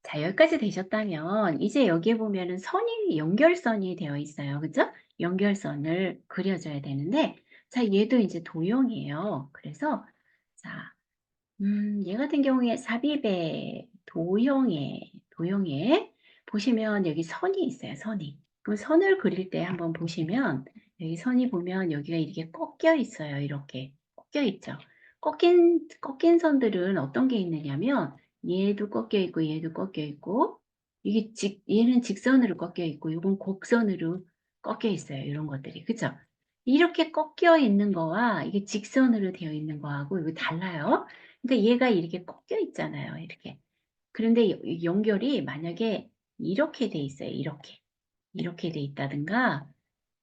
자, 여기까지 되셨다면 이제 여기에 보면은 선이 연결선이 되어 있어요. 그죠? 연결선을 그려 줘야 되는데 자, 얘도 인제 도형이에요. 그래서 자, 얘 같은 경우에 삽입의 도형에 보시면 여기 선이 있어요, 선이. 그럼 선을 그릴 때 한번 보시면 여기 선이 보면 여기가 이렇게 꺾여 있어요, 이렇게. 꺾여 있죠. 꺾인 선들은 어떤 게 있느냐면 얘도 꺾여 있고 얘도 꺾여 있고 이게 얘는 직선으로 꺾여 있고 요건 곡선으로 꺾여 있어요, 요런 것들이. 그죠? 이렇게 꺾여 있는 거와 이게 직선으로 되어 있는 거하고 이거 달라요. 그러니까 얘가 이렇게 꺾여 있잖아요, 이렇게. 그런데 연결이 만약에 이렇게 돼 있어요, 이렇게. 이렇게 돼 있다든가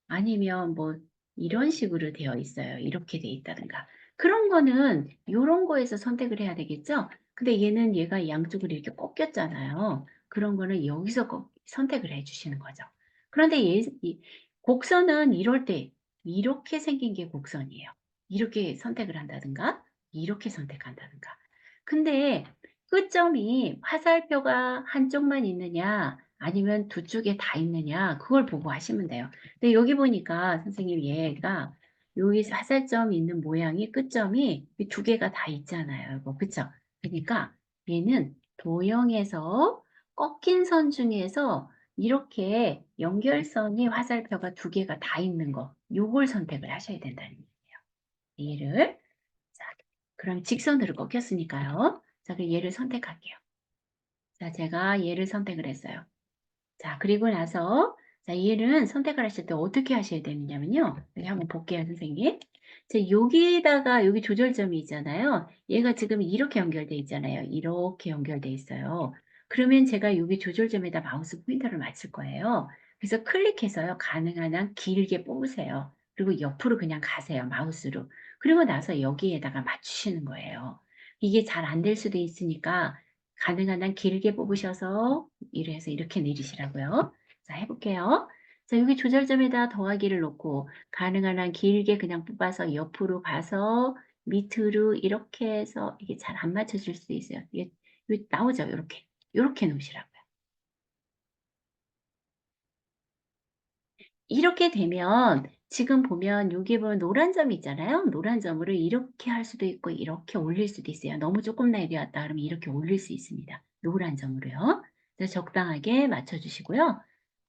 아니면 뭐 이런 식으로 되어 있어요. 이렇게 돼 있다든가. 그런 거는 요런 거에서 선택을 해야 되겠죠? 근데 얘가 양쪽으로 이렇게 꺾였잖아요. 그런 거는 여기서 선택을 해 주시는 거죠. 그런데 이 곡선은 이럴 때 이렇게 생긴 게 곡선이에요. 이렇게 선택을 한다든가 이렇게 선택한다든가. 근데 끝점이 화살표가 한쪽만 있느냐 아니면 두 쪽에 다 있느냐 그걸 보고 하시면 돼요. 근데 여기 보니까 선생님 얘가 여기 화살점이 있는 모양이 끝점이 두 개가 다 있잖아요. 이거 그쵸? 그러니까 얘는 도형에서 꺾인 선 중에서 이렇게 연결선이 화살표가 두 개가 다 있는 거 요걸 선택을 하셔야 된다는 얘기예요. 얘를 자 그럼 직선으로 꺾였으니까요. 자 그럼 얘를 선택할게요. 자 제가 얘를 선택을 했어요. 자 그리고 나서 자 얘는 선택을 하실 때 어떻게 하셔야 되느냐면요. 여기 한번 볼게요 선생님. 자 여기에다가 여기 조절점이 있잖아요. 얘가 지금 이렇게 연결돼 있잖아요. 이렇게 연결돼 있어요. 그러면 제가 여기 조절점에다 마우스 포인터를 맞출 거예요. 그래서 클릭해서요. 가능한 한 길게 뽑으세요. 그리고 옆으로 그냥 가세요. 마우스로. 그리고 나서 여기에다가 맞추시는 거예요. 이게 잘 안 될 수도 있으니까 가능한 한 길게 뽑으셔서 이래서 이렇게 내리시라고요. 자, 해볼게요. 자, 여기 조절점에다 더하기를 놓고 가능한 한 길게 그냥 뽑아서 옆으로 가서 밑으로 이렇게 해서 이게 잘 안 맞춰질 수도 있어요. 이게 나오죠, 요렇게. 요렇게 놓으시라고요. 이렇게 되면 지금 보면 여기 보면 노란 점이 있잖아요. 노란 점으로 이렇게 할 수도 있고 이렇게 올릴 수도 있어요. 너무 조금 내려왔다 그러면 이렇게 올릴 수 있습니다. 노란 점으로요. 그래서 적당하게 맞춰 주시고요.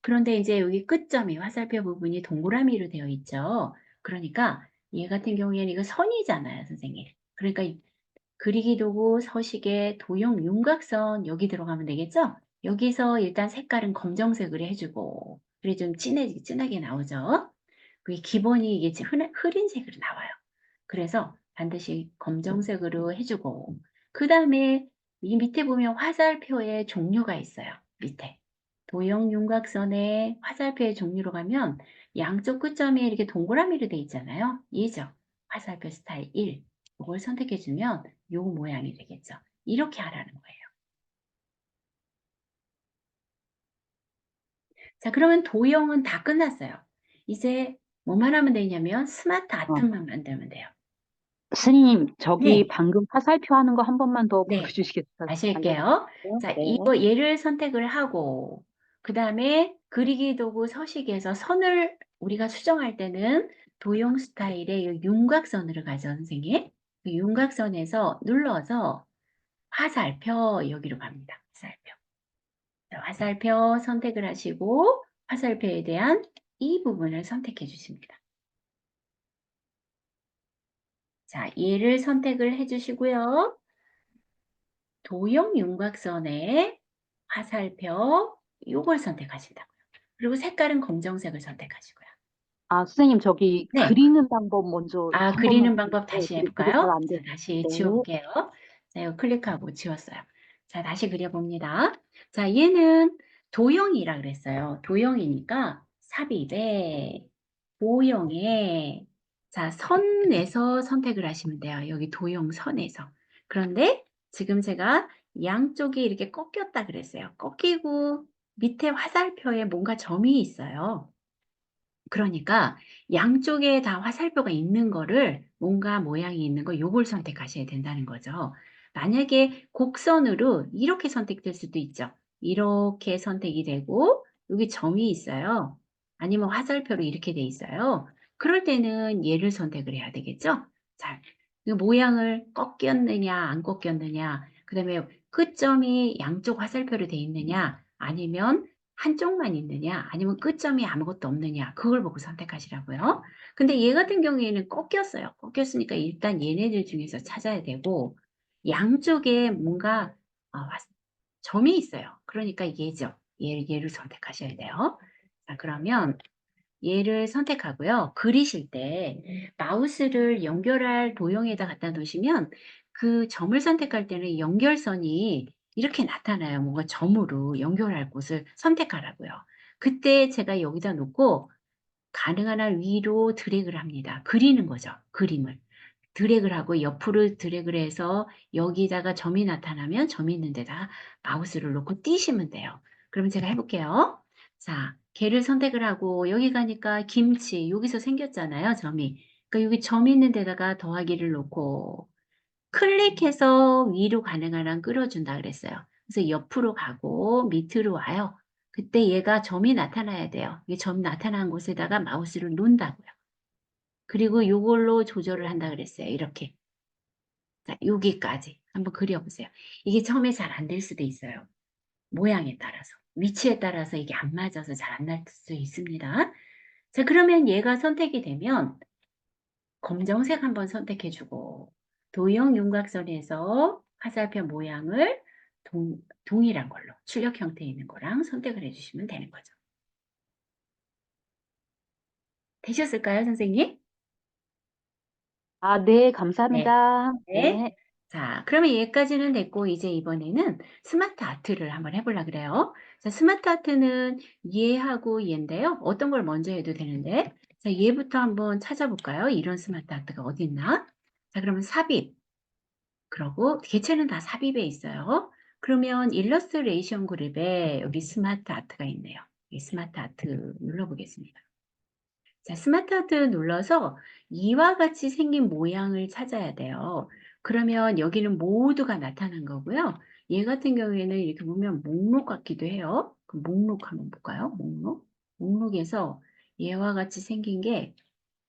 그런데 이제 여기 끝점이 화살표 부분이 동그라미로 되어 있죠. 그러니까 얘 같은 경우에는 이거 선이잖아요, 선생님. 그러니까 그리기 도구 서식에 도형 윤곽선 여기 들어가면 되겠죠? 여기서 일단 색깔은 검정색으로 해주고 그래 좀 진하게 나오죠? 그게 기본이 이게 흐린 색으로 나와요. 그래서 반드시 검정색으로 해주고 그 다음에 이 밑에 보면 화살표의 종류가 있어요. 밑에 도형 윤곽선에 화살표의 종류로 가면 양쪽 끝점이 이렇게 동그라미로 돼 있잖아요. 얘죠. 화살표 스타일 1. 이걸 선택해 주면 요 모양이 되겠죠. 이렇게 하라는 거예요. 자, 그러면 도형은 다 끝났어요. 이제 뭐만 하면 되냐면 스마트 어. 아트만 만들면 돼요. 스님, 저기 네. 방금 화살표 하는 거 한 번만 더 네. 보여주시겠어요? 다시 할게요. 자, 네. 이거 얘를 선택을 하고 그다음에 그리기 도구 서식에서 선을 우리가 수정할 때는 도형 스타일의 이 윤곽선으로 가죠, 선생님. 그 윤곽선에서 눌러서 화살표 여기로 갑니다. 화살표. 자, 화살표 선택을 하시고 화살표에 대한 이 부분을 선택해 주십니다. 자, 얘를 선택을 해 주시고요. 도형 윤곽선에 화살표 요걸 선택하신다고요. 그리고 색깔은 검정색을 선택하시고요. 아, 선생님, 저기 네. 그리는 방법 먼저 아, 한 번만. 그리는 방법 네, 다시 해 그게 잘 볼까요? 안 자, 돼요. 다시 네. 지워 볼게요. 자, 이거 클릭하고 지웠어요. 자, 다시 그려 봅니다. 자, 얘는 도형이라 그랬어요. 도형이니까 삽입에 도형에 자, 선에서 선택을 하시면 돼요. 여기 도형 선에서. 그런데 지금 제가 양쪽이 이렇게 꺾였다 그랬어요. 꺾이고 밑에 화살표에 뭔가 점이 있어요. 그러니까 양쪽에 다 화살표가 있는 거를 뭔가 모양이 있는 거 요걸 선택하셔야 된다는 거죠. 만약에 곡선으로 이렇게 선택될 수도 있죠. 이렇게 선택이 되고 여기 점이 있어요. 아니면 화살표로 이렇게 돼 있어요. 그럴 때는 얘를 선택을 해야 되겠죠. 자, 그 모양을 꺾였느냐 안 꺾였느냐 그다음에 끝점이 양쪽 화살표로 돼 있느냐 아니면 한쪽만 있느냐 아니면 끝점이 아무것도 없느냐 그걸 보고 선택하시라고요. 근데 얘 같은 경우에는 꺾였어요. 꺾였으니까 일단 얘네들 중에서 찾아야 되고 양쪽에 뭔가 점이 있어요. 그러니까 얘죠. 얘를 선택하셔야 돼요. 자, 그러면 얘를 선택하고요. 그리실 때 마우스를 연결할 도형에다 갖다 놓으시면 그 점을 선택할 때는 연결선이 이렇게 나타나요. 뭔가 점으로 연결할 곳을 선택하라고요. 그때 제가 여기다 놓고 가능한 한 위로 드래그를 합니다. 그리는 거죠. 그림을. 드래그를 하고 옆으로 드래그를 해서 여기다가 점이 나타나면 점이 있는 데다 마우스를 놓고 띄시면 돼요. 그럼 제가 해볼게요. 자, 걔를 선택을 하고 여기 가니까 김치 여기서 생겼잖아요. 점이. 그러니까 여기 점 있는 데다가 더하기를 놓고 클릭해서 위로 가능한 한 끌어준다 그랬어요. 그래서 옆으로 가고 밑으로 와요. 그때 얘가 점이 나타나야 돼요. 이 점 나타난 곳에다가 마우스를 놓는다고요. 그리고 요걸로 조절을 한다 그랬어요. 이렇게. 자, 여기까지 한번 그려보세요. 이게 처음에 잘 안 될 수도 있어요. 모양에 따라서. 위치에 따라서 이게 안 맞아서 잘 안 날 수 있습니다. 자, 그러면 얘가 선택이 되면 검정색 한번 선택해 주고 도형 윤곽선에서 화살표 모양을 동일한 걸로 출력 형태에 있는 거랑 선택을 해 주시면 되는 거죠. 되셨을까요, 선생님? 아, 네, 네. 감사합니다. 네. 네. 자, 그러면 얘까지는 됐고 이제 이번에는 스마트 아트를 한번 해 보려고 그래요. 자, 스마트 아트는 얘하고 얘인데요. 어떤 걸 먼저 해도 되는데 자, 얘부터 한번 찾아볼까요? 이런 스마트 아트가 어디 있나? 자, 그러면 삽입. 그러고 개체는 다 삽입에 있어요. 그러면 일러스트레이션 그룹에 여기 스마트 아트가 있네요. 이 스마트 아트 눌러보겠습니다. 자, 스마트 아트 눌러서 이와 같이 생긴 모양을 찾아야 돼요. 그러면 여기는 모두가 나타난 거고요. 얘 같은 경우에는 이렇게 보면 목록 같기도 해요. 그 목록 한번 볼까요? 목록. 목록에서 얘와 같이 생긴 게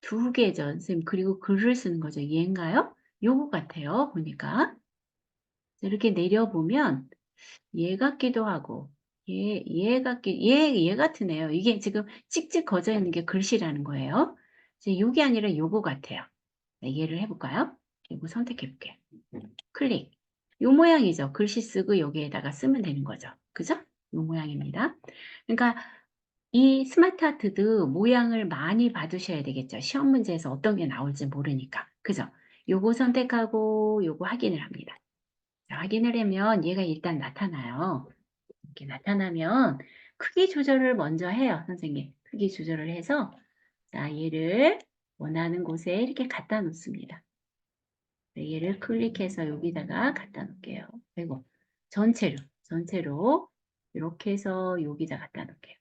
두 개죠. 선생님, 그리고 글을 쓰는 거죠. 얘인가요? 요거 같아요. 보니까. 이렇게 내려보면 얘 같기도 하고 얘 같으네요. 이게 지금 찍찍 거져 있는 게 글씨라는 거예요. 이제 요게 아니라 요거 같아요. 네, 얘를 해볼까요? 이거 선택해 볼게요. 클릭. 요 모양이죠. 글씨 쓰고 여기에다가 쓰면 되는 거죠. 그죠? 요 모양입니다. 그러니까 이 스마트 아트도 모양을 많이 봐두셔야 되겠죠. 시험 문제에서 어떤 게 나올지 모르니까. 그죠? 요거 선택하고 요거 확인을 합니다. 자, 확인을 하면 얘가 일단 나타나요. 이렇게 나타나면 크기 조절을 먼저 해요, 선생님. 크기 조절을 해서 자, 얘를 원하는 곳에 이렇게 갖다 놓습니다. 얘를 클릭해서 여기다가 갖다 놓을게요. 그리고 전체로 이렇게 해서 여기다 갖다 놓을게요.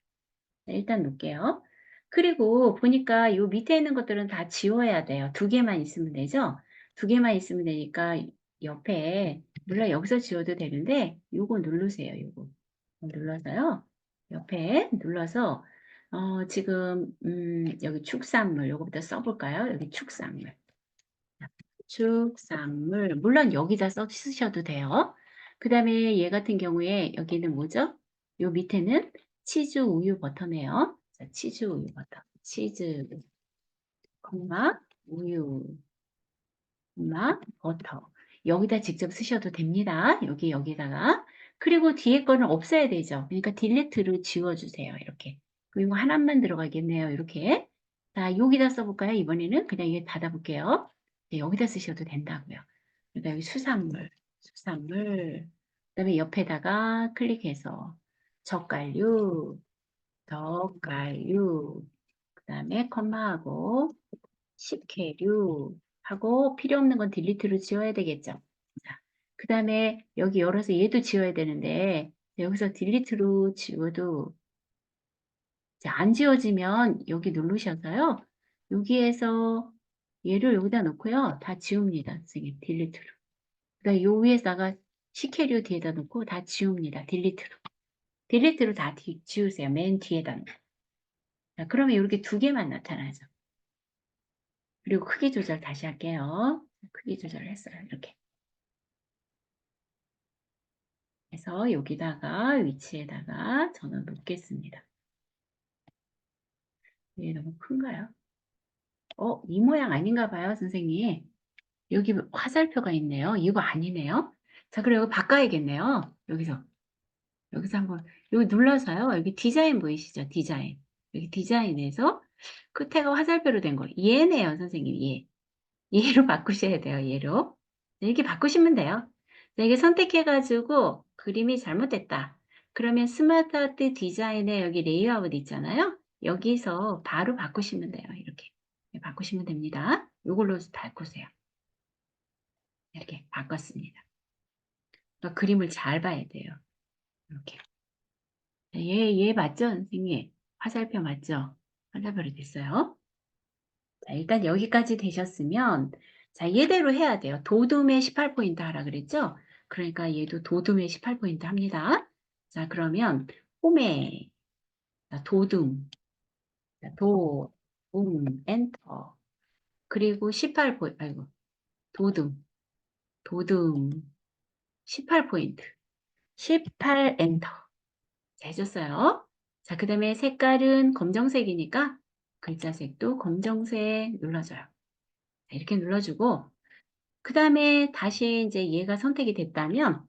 자, 일단 놓을게요. 그리고 보니까 요 밑에 있는 것들은 다 지워야 돼요. 2개만 있으면 되죠? 2개만 있으면 되니까 옆에, 물론 여기서 지워도 되는데 요거 누르세요. 요거 눌러서요. 옆에 눌러서 지금 여기 축산물 요거부터 써볼까요? 여기 축산물. 축산물 물론 여기다 쓰셔도 돼요. 그 다음에 얘 같은 경우에 여기는 뭐죠? 요 밑에는 치즈 우유 버터네요. 자, 치즈 우유 버터. 치즈, 콤마, 우유, 콤마, 버터. 여기다 직접 쓰셔도 됩니다. 여기다가. 그리고 뒤에 거는 없애야 되죠. 그러니까 딜리트를 지워주세요. 이렇게. 그리고 하나만 들어가겠네요. 이렇게. 자, 여기다 써볼까요? 이번에는 그냥 이게 닫아볼게요. 네, 여기다 쓰셔도 된다고요. 그러니까 여기 수산물. 그다음에 옆에다가 클릭해서 젓갈류, 그다음에 컴마하고 식혜류 하고 필요 없는 건 딜리트로 지워야 되겠죠. 자, 그다음에 여기 열어서 얘도 지워야 되는데 여기서 딜리트로 지워도 자, 안 지워지면 여기 누르셔서요. 여기에서 얘를 여기다 놓고요. 다 지웁니다. 선생님 딜리트로. 그러니까 요 위에다가 식혜류 뒤에다 놓고 다 지웁니다. 딜리트로 다 지우세요. 맨 뒤에다. 자, 그러면 이렇게 2개만 나타나죠. 그리고 크기 조절 다시 할게요. 크기 조절을 했어요. 이렇게. 그래서 여기다가 위치에다가 저는 놓겠습니다. 이게 너무 큰가요? 이 모양 아닌가 봐요, 선생님. 여기 화살표가 있네요. 이거 아니네요. 자, 그리고 바꿔야겠네요. 여기서 한번 여기 눌러서요. 여기 디자인 보이시죠? 디자인. 여기 디자인에서 끝에가 화살표로 된 거. 얘네요, 선생님. 얘로 바꾸셔야 돼요. 얘로. 네, 이렇게 바꾸시면 돼요. 자, 이게 선택해가지고 그림이 잘못됐다. 그러면 스마트 아트 디자인에 여기 레이아웃 있잖아요. 여기서 바로 바꾸시면 돼요. 이렇게. 네, 바꾸시면 됩니다. 이걸로 바꾸세요. 이렇게 바꿨습니다. 그러니까 그림을 잘 봐야 돼요. 이렇게. 얘 맞죠, 선생님? 화살표 맞죠? 화살표로 됐어요. 자, 일단 여기까지 되셨으면, 자, 얘대로 해야 돼요. 도둠에 18포인트 하라 그랬죠? 그러니까 얘도 도둠에 18포인트 합니다. 자, 그러면, 홈에, 자, 도둠, 자, 엔터. 그리고 18포인트, 아이고, 도둠, 18포인트. 18 엔터. 자, 해줬어요. 자, 그 다음에 색깔은 검정색이니까 글자 색도 검정색 눌러줘요. 자, 이렇게 눌러주고, 그 다음에 다시 이제 얘가 선택이 됐다면,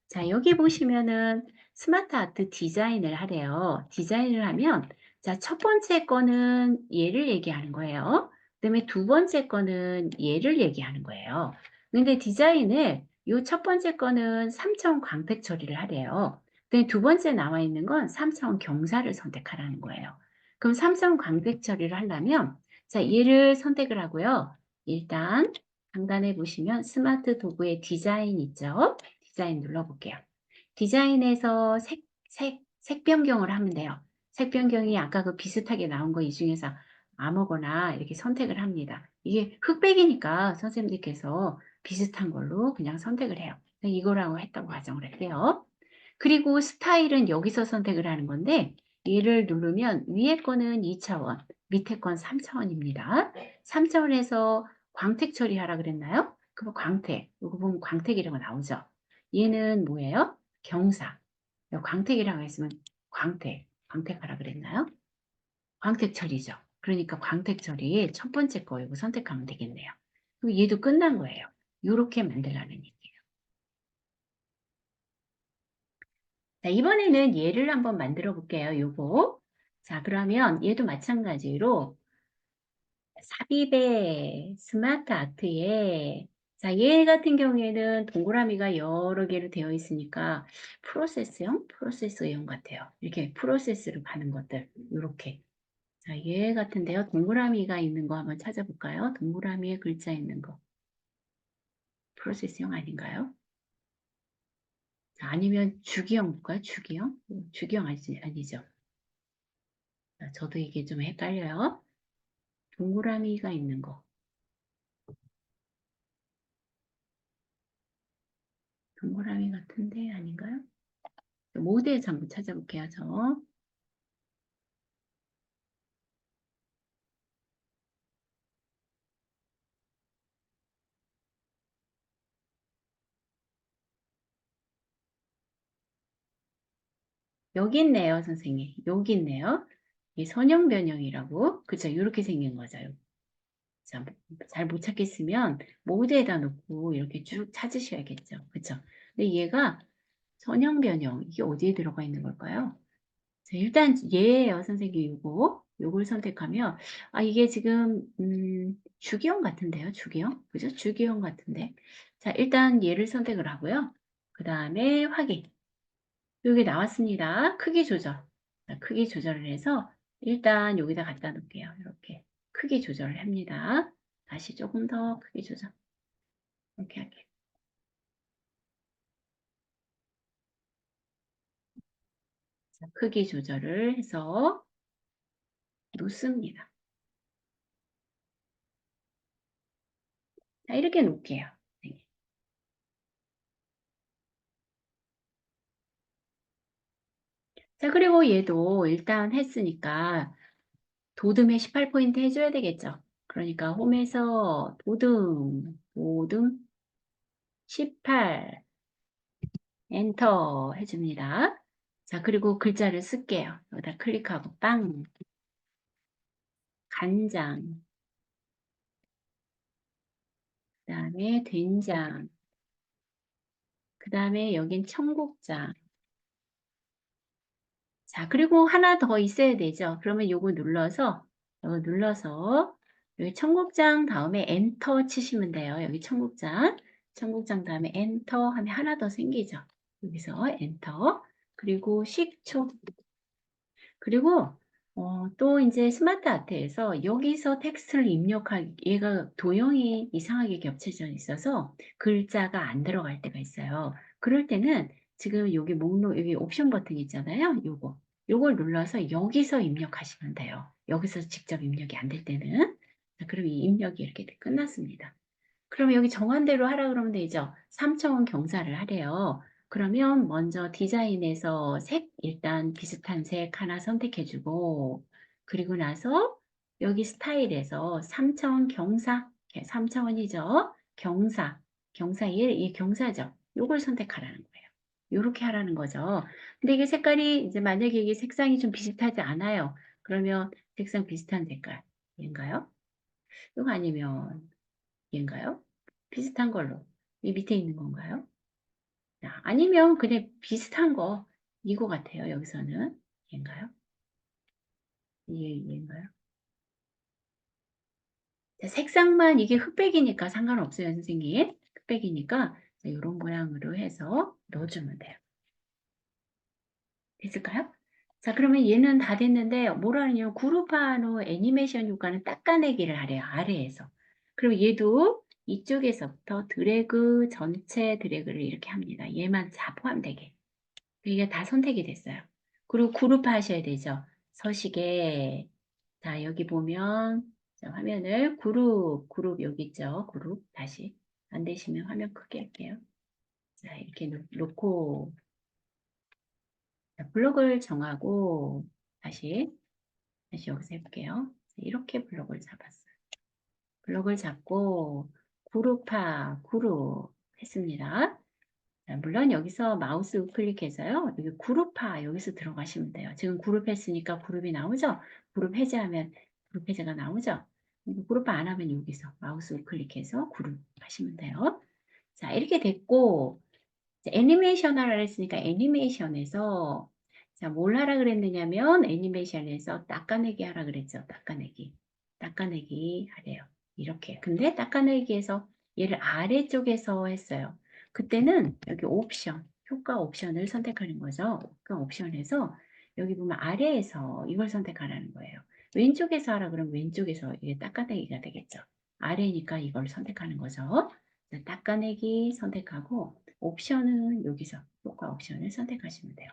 자, 여기 보시면은 스마트 아트 디자인을 하래요. 디자인을 하면, 자, 첫 번째 거는 얘를 얘기하는 거예요. 그 다음에 두 번째 거는 얘를 얘기하는 거예요. 근데 디자인을 요 첫 번째 거는 3차원 광택 처리를 하래요. 근데 두 번째 나와 있는 건 3차원 경사를 선택하라는 거예요. 그럼 3차원 광택 처리를 하려면, 자, 얘를 선택을 하고요. 일단 상단에 보시면 스마트 도구의 디자인 있죠? 디자인 눌러볼게요. 디자인에서 색 변경을 하면 돼요. 색 변경이 아까 그 비슷하게 나온 거 이 중에서 아무거나 이렇게 선택을 합니다. 이게 흑백이니까 선생님들께서 비슷한 걸로 그냥 선택을 해요. 이거라고 했다고 가정을 할게요. 그리고 스타일은 여기서 선택을 하는 건데 얘를 누르면 위에 거는 2차원, 밑에 건 3차원입니다. 3차원에서 광택 처리하라 그랬나요? 그럼 광택, 이거 보면 광택이라고 나오죠. 얘는 뭐예요? 경사. 광택이라고 했으면 광택하라 그랬나요? 광택 처리죠. 그러니까 광택 처리 첫 번째 거 이거 선택하면 되겠네요. 그럼 얘도 끝난 거예요. 이렇게 만들라는 얘기예요. 자, 이번에는 얘를 한번 만들어 볼게요. 요거. 자, 그러면 얘도 마찬가지로 삽입의 스마트 아트에 자, 얘 같은 경우에는 동그라미가 여러 개로 되어 있으니까 프로세스용 같아요. 이렇게 프로세스로 가는 것들. 이렇게. 자, 얘 같은데요. 동그라미가 있는 거 한번 찾아볼까요? 동그라미에 글자 있는 거. 프로세스형 아닌가요? 자, 아니면 주기형 볼까요? 주기형? 주기형 아니죠. 자, 저도 이게 좀 헷갈려요. 동그라미가 있는 거. 동그라미 같은데 아닌가요? 모드에서 한번 찾아볼게요. 저. 여기 있네요, 선생님. 여기 있네요. 이 선형 변형이라고. 그죠? 이렇게 생긴 거죠. 자, 잘 못 찾겠으면 모드에다 놓고 이렇게 쭉 찾으셔야겠죠. 그죠? 근데 얘가 선형 변형, 이게 어디에 들어가 있는 걸까요? 자, 일단 얘예요, 선생님. 요걸 선택하면 이게 지금 주기형 같은데요, 주기형. 그죠? 주기형 같은데. 자, 일단 얘를 선택을 하고요. 그 다음에 확인. 여기 나왔습니다. 크기 조절. 자, 크기 조절을 해서 일단 여기다 갖다 놓을게요. 이렇게 크기 조절을 합니다. 다시 조금 더 크기 조절. 이렇게 할게요. 자, 크기 조절을 해서 놓습니다. 자, 이렇게 놓을게요. 네. 자, 그리고 얘도 일단 했으니까 도듬에 18포인트 해줘야 되겠죠. 그러니까 홈에서 도듬 18 엔터 해줍니다. 자, 그리고 글자를 쓸게요. 여기다 클릭하고 빵 간장 그 다음에 된장 그 다음에 여긴 청국장. 자, 그리고 하나 더 있어야 되죠. 그러면 요거 눌러서 여기 청국장 다음에 엔터 치시면 돼요. 여기 청국장 다음에 엔터 하면 하나 더 생기죠. 여기서 엔터 그리고 식초 그리고 또 이제 스마트 아트에서 여기서 텍스트를 입력하기 얘가 도형이 이상하게 겹쳐져 있어서 글자가 안 들어갈 때가 있어요. 그럴 때는 지금 여기 목록 여기 옵션 버튼 있잖아요. 요걸 눌러서 여기서 입력하시면 돼요. 여기서 직접 입력이 안 될 때는 자, 그럼 이 입력이 이렇게 끝났습니다. 그럼 여기 정한 대로 하라 그러면 되죠. 3차원 경사를 하래요. 그러면 먼저 디자인에서 색 일단 비슷한 색 하나 선택해주고 그리고 나서 여기 스타일에서 3차원 경사 3차원이죠. 경사 1, 이 경사죠. 요걸 선택하라는 거예요. 요렇게 하라는 거죠. 근데 이게 색깔이 이제 만약에 이게 색상이 좀 비슷하지 않아요. 그러면 색상 비슷한 색깔 얘인가요? 이거 아니면 얘인가요? 비슷한 걸로. 이 밑에 있는 건가요? 자, 아니면 그냥 비슷한 거 이거 같아요. 여기서는 얘인가요? 얘인가요? 자, 색상만 이게 흑백이니까 상관없어요, 선생님. 흑백이니까 이런 모양으로 해서 넣어주면 돼요. 됐을까요? 자, 그러면 얘는 다 됐는데 뭐라 하냐면 그룹화로 애니메이션 효과는 닦아내기를 하래요. 아래에서. 그럼 얘도 이쪽에서부터 전체 드래그를 이렇게 합니다. 얘만 다 포함되게. 이게 다 선택이 됐어요. 그리고 그룹화 하셔야 되죠. 서식에 자, 여기 보면 자, 화면을 그룹 여기 있죠. 그룹 다시 안 되시면 화면 크게 할게요. 자, 이렇게 놓고 자, 블록을 정하고 다시 여기서 해볼게요. 이렇게 블록을 잡았어요. 블록을 잡고 그룹 했습니다. 자, 물론 여기서 마우스 우클릭해서요. 여기 그룹화 여기서 들어가시면 돼요. 지금 그룹 했으니까 그룹이 나오죠? 그룹 해제하면 그룹 해제가 나오죠? 그룹화 안 하면 여기서 마우스 우클릭해서 그룹 하시면 돼요. 자, 이렇게 됐고 애니메이션 하라 했으니까 애니메이션에서 자, 뭘 하라 그랬느냐면 애니메이션에서 닦아내기 하라 그랬죠. 닦아내기 하래요. 이렇게. 근데 닦아내기에서 얘를 아래쪽에서 했어요. 그때는 여기 효과 옵션을 선택하는 거죠. 효과 옵션에서 여기 보면 아래에서 이걸 선택하라는 거예요. 왼쪽에서 하라 그러면 왼쪽에서 이게 닦아내기가 되겠죠. 아래니까 이걸 선택하는 거죠. 자, 닦아내기 선택하고 옵션은 여기서 효과 옵션을 선택하시면 돼요.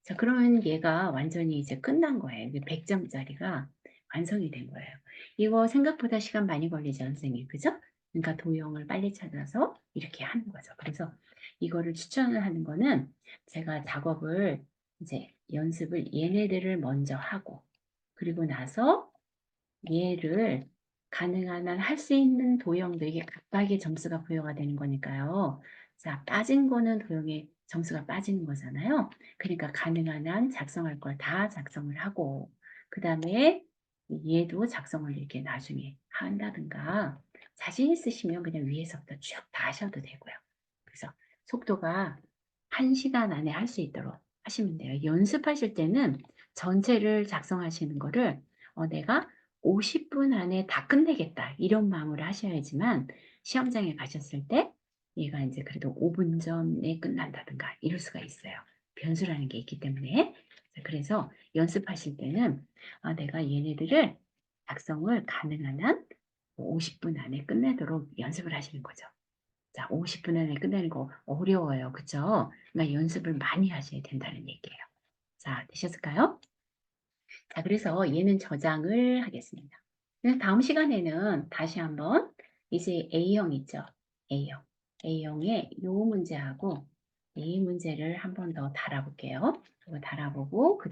자, 그러면 얘가 완전히 이제 끝난 거예요. 100점짜리가 완성이 된 거예요. 이거 생각보다 시간 많이 걸리죠, 선생님. 그죠? 그러니까 도형을 빨리 찾아서 이렇게 하는 거죠. 그래서 이거를 추천을 하는 거는 제가 작업을 이제 연습을 얘네들을 먼저 하고 그리고 나서 얘를 가능한 한 할 수 있는 도형도 이게 각각의 점수가 부여가 되는 거니까요. 자, 빠진 거는 도형에 점수가 빠지는 거잖아요. 그러니까 가능한 한 작성할 걸 다 작성을 하고 그 다음에 얘도 작성을 이렇게 나중에 한다든가 자신 있으시면 그냥 위에서부터 쭉 다 하셔도 되고요. 그래서 속도가 1시간 안에 할 수 있도록 하시면 돼요. 연습하실 때는 전체를 작성하시는 거를 내가 50분 안에 다 끝내겠다 이런 마음으로 하셔야지만 시험장에 가셨을 때 얘가 이제 그래도 5분 전에 끝난다든가 이럴 수가 있어요. 변수라는 게 있기 때문에. 그래서 연습하실 때는 내가 얘네들을 작성을 가능한 한 50분 안에 끝내도록 연습을 하시는 거죠. 자, 50분 안에 끝내는 거 어려워요. 그쵸? 그러니까 연습을 많이 하셔야 된다는 얘기예요. 자, 되셨을까요? 자, 그래서 얘는 저장을 하겠습니다. 그래서 다음 시간에는 다시 한번 이제 A형 있죠? A형. A형의 요 문제하고 이 문제를 한 번 더 달아볼게요. 이거 달아보고 그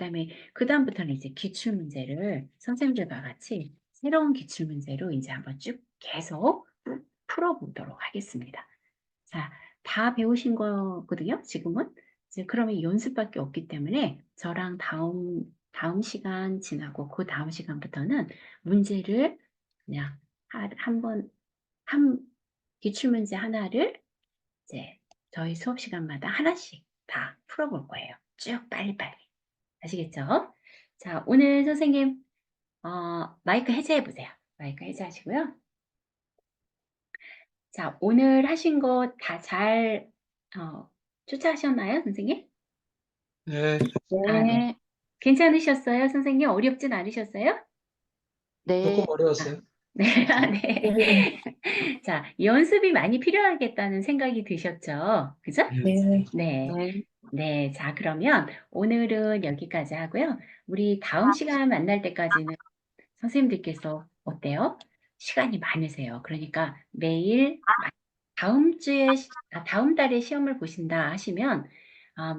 다음부터는 이제 기출 문제를 선생님들과 같이 새로운 기출 문제로 이제 한번 쭉 계속 풀어보도록 하겠습니다. 자, 다 배우신 거거든요, 지금은. 이제 그러면 연습밖에 없기 때문에 저랑 다음 시간 지나고 그 다음 시간부터는 문제를 그냥 한 기출문제 하나를 이제 저희 수업 시간마다 하나씩 다 풀어볼 거예요. 쭉 빨리빨리. 아시겠죠? 자, 오늘 선생님, 마이크 해제해 보세요. 마이크 해제하시고요. 자, 오늘 하신 거 다 잘 쫓아하셨나요, 선생님? 네, 아, 네. 네. 괜찮으셨어요, 선생님? 어렵진 않으셨어요? 조금 네. 어려웠어요. 네, 네. 자, 연습이 많이 필요하겠다는 생각이 드셨죠? 그죠? 네. 네. 네. 네. 자, 그러면 오늘은 여기까지 하고요. 우리 다음 시간 만날 때까지는 선생님들께서 어때요? 시간이 많으세요. 그러니까 매일 다음 달에 시험을 보신다 하시면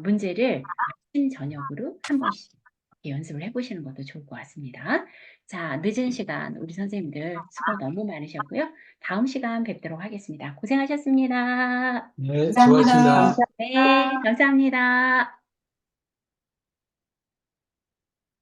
문제를 아침 저녁으로 한 번씩 연습을 해보시는 것도 좋을 것 같습니다. 자, 늦은 시간 우리 선생님들 수고 너무 많으셨고요. 다음 시간 뵙도록 하겠습니다. 고생하셨습니다. 네, 감사합니다. 수고하셨습니다. 네, 감사합니다.